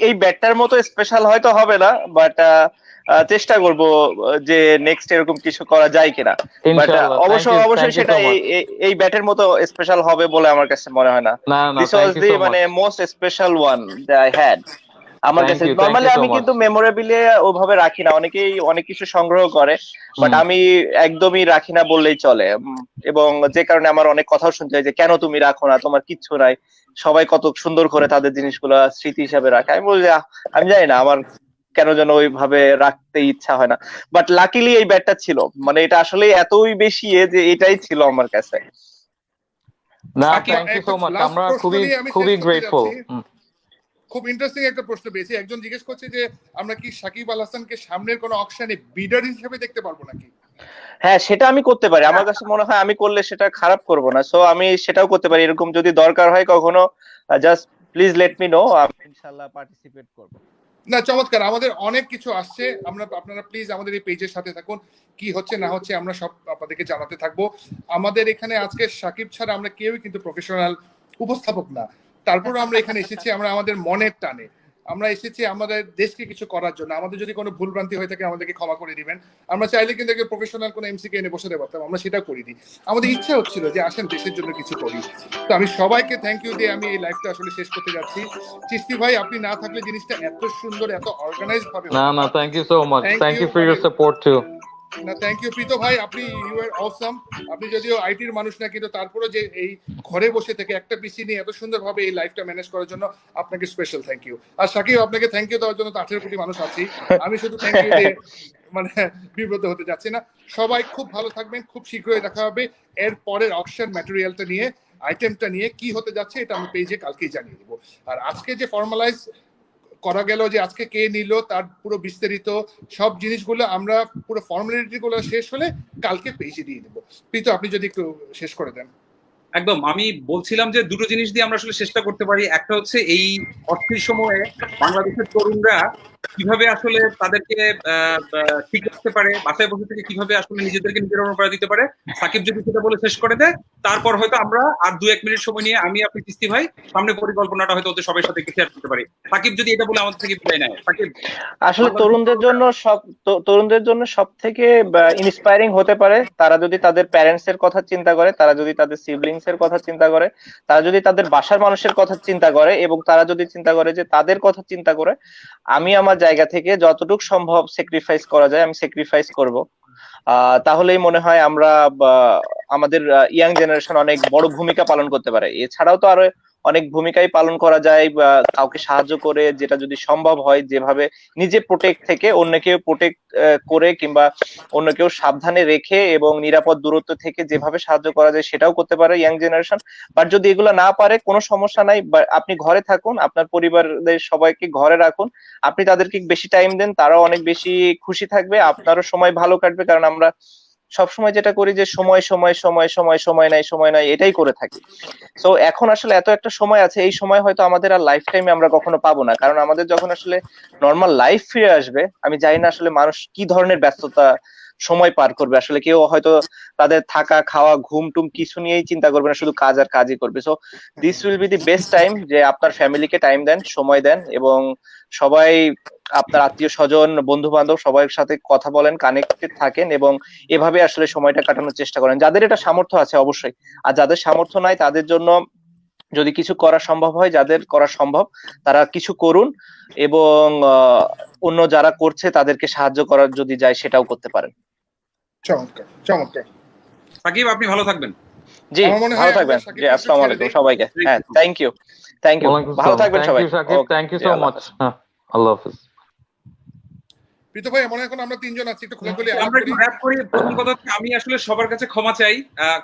এই ব্যাটটার মতো স্পেশাল হয়তো হবে না, বাট চেষ্টা করব যে নেক্সট এরকম কিছু করা যায় কিনা। বাট অবশ্যই সেটা এই ব্যাটের মতো স্পেশাল হবে বলে আমার কাছে মনে হয় না। দিস ওয়াজ দি মানে most special one that I had আমার কাছে। নরমালি আমি কিন্তু মেমোরেবিলিয়া ওভাবে রাখি না, অনেকেই অনেক কিছু সংগ্রহ করে, বাট আমি একদমই রাখি না বললেই চলে। এবং যে কারণে আমার অনেক কথাও শুনতে হয় যে কেন তুমি রাখো না, তোমার কিচ্ছু নাই, সবাই কত সুন্দর করে তাদের জিনিসগুলো স্মৃতি হিসাবে রাখে। আমি বলি আমি জানি না, আমার কেন যেন ওইভাবে রাখতে ইচ্ছা হয় না। বাট লাকিলি এই ব্যাটটা ছিল, মানে এটা আসলে এতই বেশি যে এটাই ছিল আমার কাছে। না, থ্যাংক ইউ সো মাচ, আমরা খুবই গ্রেটফুল। খুব ইন্টারেস্টিং একটা প্রশ্ন পেয়েছি। একজন জিজ্ঞেস করছে যে আমরা কি সাকিব আল হাসানকে সামনের কোনো অকশনে বিডার হিসেবে দেখতে পারবো নাকি? হ্যাঁ সেটা আমি করতে পারি, আমার কাছে মনে হয় আমি করলে সেটা খারাপ করব না, সো আমি সেটাও করতে পারি। এরকম যদি দরকার হয় কখনো, just please let me no, আমি ইনশাআল্লাহ পার্টিসিপেট করব। না চমৎকার, আমাদের অনেক কিছু আসছে। আপনারা প্লিজ আমাদের এই পেজের সাথে থাকুন, কি হচ্ছে না হচ্ছে আমরা সব আপনাদেরকে জানাতে থাকবো। আমাদের এখানে আজকে সাকিব ছাড়া আমরা কেউই কিন্তু প্রফেশনাল উপস্থাপক না, তারপরে আমরা এখানে এসেছি আমরা আমাদের মনের টানে, আমরা এসেছি আমাদের দেশকে কিছু করার জন্য। আমাদের যদি কোনো ভুলভ্রান্তি হয়ে থাকে আমাদেরকে ক্ষমা করে দিবেন। আমরা চাইলে কিন্তু প্রফেশনাল কোনো এমসি কে এনে বসাতে পারতাম, আমরা সেটা করিনি। আমাদের ইচ্ছা হচ্ছিল যে আসেন দেশের জন্য কিছু করি। তো আমি সবাইকে থ্যাংক ইউ দিয়ে আমি এই লাইভটা আসলে শেষ করতে যাচ্ছি। চিস্তি ভাই, আপনি না থাকলে জিনিসটা এত সুন্দর এত অর্গানাইজড ভাবে না, thank you so much, thank you for your support too. না থ্যাংক ইউ প্রীত ভাই, আপনি ইউ আর অসাম। আপনি যদিও আইটির মানুষ না, কিন্তু তারপরে যে এই ঘরে বসে থেকে একটা পিসি নিয়ে এত সুন্দরভাবে এই লাইফটা ম্যানেজ করার জন্য আপনাকে স্পেশাল থ্যাংক ইউ। আর সাকিব, আপনাকে থ্যাংক ইউ দেওয়ার জন্য তো 18 কোটি মানুষ আছি, আমি শুধু থ্যাংক ইউ দিয়ে মানে বিব্রত হতে যাচ্ছি না। সবাই খুব ভালো থাকবেন, খুব শীঘ্রই দেখা হবে এর পরের অকশন ম্যাটেরিয়ালটা নিয়ে, আইটেমটা নিয়ে কি হতে যাচ্ছে এটা আমি পেজে কালকেই জানিয়ে দেবো। আর আজকে যে ফর্মালাইজ করা গেল যে আজকে কে নিল তার পুরো বিস্তারিত সব জিনিসগুলো আমরা পুরো ফর্মালিটি গুলো শেষ হলে কালকে পেজে দিয়ে দেবো। প্রীত, আপনি যদি একটু শেষ করে দেন। একদম, আমি বলছিলাম যে দুটো জিনিস দিয়ে আমরা আসলে চেষ্টা করতে পারি। একটা হচ্ছে এই অস্থির সময়ে বাংলাদেশের তরুণরা কিভাবে আসলে তাদেরকে ঠিক রাখতে পারে, বাসায় বসে থেকে কিভাবে আসলে নিজেদেরকে নিজের অনুপ্রেরণা দিতে পারে। সাকিব যদি সেটা বলে শেষ করে দেয়, তারপর হয়তো আমরা আর 2-1 মিনিট সময় নিয়ে আমি আপনি চিস্তি ভাই সামনে পরিকল্পনাটা হয়তো ওদের সবার সাথে শেয়ার করতে পারি। সাকিব যদি এটা বলে আমাদের থেকে বিদায় নেয়। সাকিব, আসলে তরুণদের জন্য সব থেকে ইন্সপায়ারিং হতে পারে তারা যদি তাদের প্যারেন্টস এর কথা চিন্তা করে, তারা যদি তাদের সিবলিংস এর কথা চিন্তা করে, তারা যদি তাদের বাসার মানুষের কথা চিন্তা করে, এবং তারা যদি চিন্তা করে যে তাদের কথা চিন্তা করে আমি আমার জায়গা থেকে যতটুকু সম্ভব স্যাক্রিফাইস করা যায় আমি স্যাক্রিফাইস করব। তাহলেই মনে হয় আমরা আমাদের ইয়াং জেনারেশন অনেক বড় ভূমিকা পালন করতে পারে। এছাড়াও তো আরো অনেক ভূমিকাই পালন করা যায়, বা কাউকে সাহায্য করে, যেটা যদি সম্ভব হয়, যেভাবে নিজে প্রোটেক্ট থেকে অন্যকেও প্রোটেক্ট করে, কিংবা অন্যকেও সাবধানে রেখে এবং নিরাপদ দূরত্ব থেকে যেভাবে সাহায্য করা যায় সেটাও করতে পারে ইয়াং জেনারেশন। বাট যদি এগুলো না পারে, কোনো সমস্যা নাই, আপনি ঘরে থাকুন, আপনার পরিবারের সবাইকে ঘরে রাখুন, আপনি তাদেরকে বেশি টাইম দেন, তারাও অনেক বেশি খুশি থাকবে, আপনারও সময় ভালো কাটবে। কারণ আমরা সবসময় যেটা করি যে সময় সময় সময় সময় সময় নাই সময় নাই এটাই করে থাকি। সো এখন আসলে এত একটা সময় আছে, এই সময় হয়তো আমাদের আর লাইফ টাইমে আমরা কখনো পাবো না। কারণ আমাদের যখন আসলে নর্মাল লাইফ ফিরে আসবে, আমি জানি না আসলে মানুষ কি ধরনের ব্যস্ততা সময় পার করবে। আসলে কেউ হয়তো তাদের থাকা খাওয়া ঘুম টুম কিছু নিয়েই চিন্তা করবে না, শুধু কাজ আর কাজই করবে। So this will be the best time যে আপনার ফ্যামিলিকে টাইম দেন, সময় দেন, এবং সবাই আপনার আত্মীয় স্বজন বন্ধু বান্ধব সবার সাথে কথা বলেন, কানেক্টেড থাকেন, এবং এভাবে আসলে সময়টা কাটানোর চেষ্টা করেন। যাদের এটা সামর্থ্য আছে অবশ্যই, আর যাদের সামর্থ্য নাই তাদের জন্য যদি কিছু করা সম্ভব হয়, যাদের করা সম্ভব তারা কিছু করুন, এবং অন্য যারা করছে তাদেরকে সাহায্য করার যদি যায় সেটাও করতে পারেন। চমৎকার চমৎকার। সাকিব, আপনি ভালো থাকবেন। জি, ভালো থাকবেন। জি, আসসালামু আলাইকুম সবাইকে। হ্যাঁ, থ্যাংক ইউ, ভালো থাকবেন সবাই। Thank you so much. আল্লাহ হাফেজ। প্রীত ভাই, মনে হয় এখন আমরা তিনজন আছি, একটু খোলাখুলি আমরা একটু র‍্যাপ করি। প্রথম কথা হচ্ছে আমি আসলে সবার কাছে ক্ষমা চাই।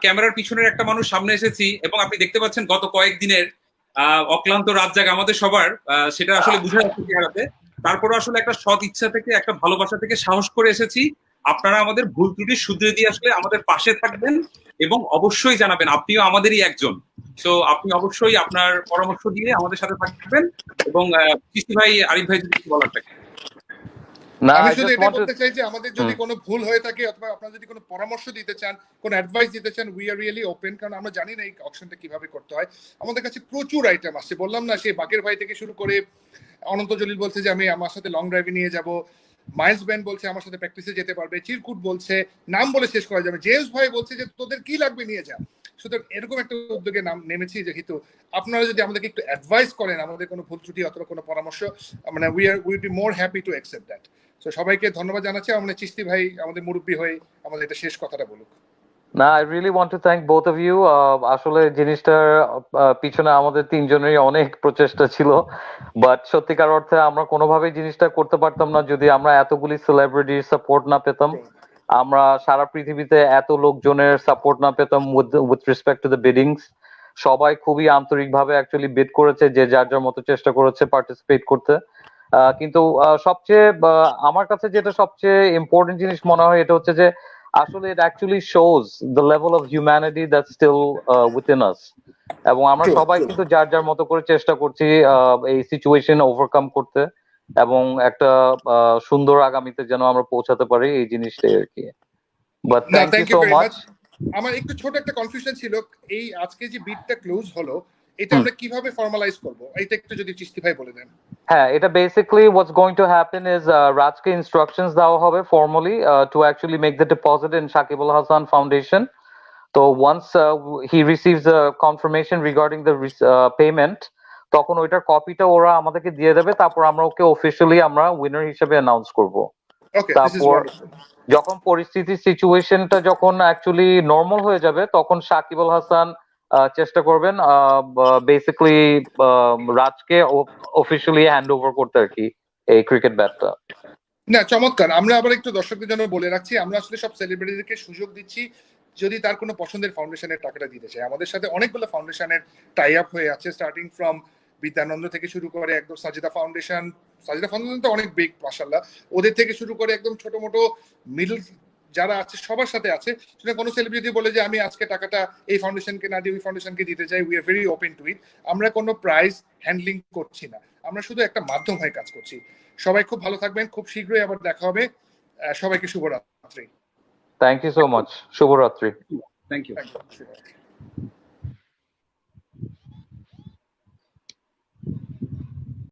ক্যামেরার পিছনের একটা মানুষ সামনে এসেছি, এবং আপনি দেখতে পাচ্ছেন গত কয়েকদিনের অক্লান্ত রাত জাগা আমাদের সবার, সেটা আসলে বুঝে যাচ্ছে চেহারাতে। তারপরে আসলে একটা সৎ ইচ্ছা থেকে, একটা ভালোবাসা থেকে সাহস করে এসেছি। আপনারা আমাদের ভুল ত্রুটি শুধরে দিয়ে আসলে আমাদের পাশে থাকবেন, এবং অবশ্যই জানাবেন আপনিও আমাদেরই একজন। তো আপনি অবশ্যই আপনার পরামর্শ দিয়ে আমাদের সাথে থাকবেন। এবং চিস্তি ভাই, আরিফ ভাই যদি কিছু বলার থাকে। আমি শুধু এটা বলতে চাই যে আমাদের যদি কোনো ভুল হয়ে থাকে, অথবা আপনারা যদি কোনো পরামর্শ দিতে চান, কোনো অ্যাডভাইস দিতে চান, উই আর রিয়েলি ওপেন। কারণ আমরা জানি না এই অকশনটা কিভাবে করতে হয়। আমাদের কাছে প্রচুর আইটেম আসছে, বললাম না, সেই বাকের ভাই থেকে শুরু করে অনন্ত জলিল বলছে যে আমি আমার সাথে লং ড্রাইভে নিয়ে যাব, মাইলস ব্যান্ড বলছে আমার সাথে প্র্যাকটিসে যেতে পারবে, চিরকুট বলছে, নাম বলে শেষ করা যাবে, জেমস ভাই বলছে যে তোদের কি লাগবে নিয়ে যা। সুতরাং এরকম একটা উদ্যোগে নেমেছি, যেহেতু আপনারা যদি আমাদেরকে একটু অ্যাডভাইস করেন, আমাদের কোনো ভুল ত্রুটি অথবা কোনো পরামর্শ, মানে will be more happy to accept that. তো সবাইকে ধন্যবাদ জানাচ্ছি। আমাদের চিস্তি ভাই আমাদের মুরব্বী হয়ে আমাদের এটা শেষ কথাটা বলুক। না, I really want to thank both of you. আসলে জিনিসটার পিছনে আমাদের তিনজনেরই অনেক প্রচেষ্টা ছিল, বাট সত্যিকার অর্থে আমরা কোনোভাবেই জিনিসটা করতে পারতাম না যদি আমরা এতগুলি সেলিব্রিটির সাপোর্ট না পেতাম, আমরা সারা পৃথিবীতে এত লোকজনের সাপোর্ট না পেতাম উইথ রেসপেক্ট টু দ্য বিডিংস। সবাই খুবই আন্তরিকভাবে অ্যাকচুয়ালি বিড করেছে, যে যার যার মতো চেষ্টা করেছে পার্টিসিপেট করতে। কিন্তু সবচেয়ে আমার কাছে যেটা সবচেয়ে ইম্পর্টেন্ট জিনিস মনে হয়, এটা হচ্ছে যে আসলে it actually shows the level of humanity that's still within us, এবং আমরা সবাই কিন্তু যার যার মতো করে চেষ্টা করছি এই সিচুয়েশন ওভারকাম করতে, এবং একটা সুন্দর আগামীতে যেন আমরা পৌঁছাতে পারি, এই জিনিসটাই আর কি। But thank you so much. আমার একটু ছোট একটা কনফিউশন ছিল, এই আজকে যে বিটটা ক্লোজ হলো, এটা আমরা কিভাবে ফর্মালাইজ করব, এটা একটু যদি চিস্তি ভাই বলে দেন। হ্যাঁ, এটা basically what's going to happen is রাজকে ইনস্ট্রাকশনস দেওয়া হবে formally to actually make the deposit in Shakib Al Hasan foundation. তো once he receives a confirmation regarding the payment, তখন ওইটার কপিটা ওরা আমাদেরকে দিয়ে দেবে, তারপর আমরা ওকে অফিশিয়ালি আমরা উইনার হিসেবে অ্যানাউন্স করব। তারপর যখন পরিস্থিতি সিচুয়েশনটা যখন অ্যাকচুয়ালি নর্মাল হয়ে যাবে, তখন শাকিব আল হাসান চেষ্টা করবেন বেসিক্যালি রাজকে অফিশিয়ালি হ্যান্ড ওভার করতে আর কি এই ক্রিকেট ব্যাটটা। না, চমৎকার। আমরা আবার একটু দর্শকদের জন্য বলে রাখছি, আমরা আসলে সব সেলিব্রিটিদেরকে সুযোগ দিচ্ছি যদি তার কোনো পছন্দের ফাউন্ডেশনের টাকাটা দিতে চায়। আমাদের সাথে অনেকগুলো ফাউন্ডেশনের টাই আপ হয়ে আছে, স্টার্টিং ফ্রম বিদ্যানন্দ থেকে শুরু করে একদম সাজিদা ফাউন্ডেশন তো অনেক বিগ মাশাআল্লাহ, ওদের থেকে শুরু করে একদম ছোট মোটো মিডল যারা আছে সবার সাথে আছে। সেটা কোনো সেলিব্রিটি বলে যে আমি আজকে টাকাটা এই ফাউন্ডেশনকে না দিয়ে ওই ফাউন্ডেশনকে দিতে চাই, we are very open to it. আমরা কোনো প্রাইজ হ্যান্ডলিং করছি না, আমরা শুধু একটা মাধ্যম হয়ে কাজ করছি। সবাই খুব ভালো থাকবেন, খুব শীঘ্রই আবার দেখা হবে। সবাইকে শুভরাত্রি। Thank you so much. শুভরাত্রি। Thank you.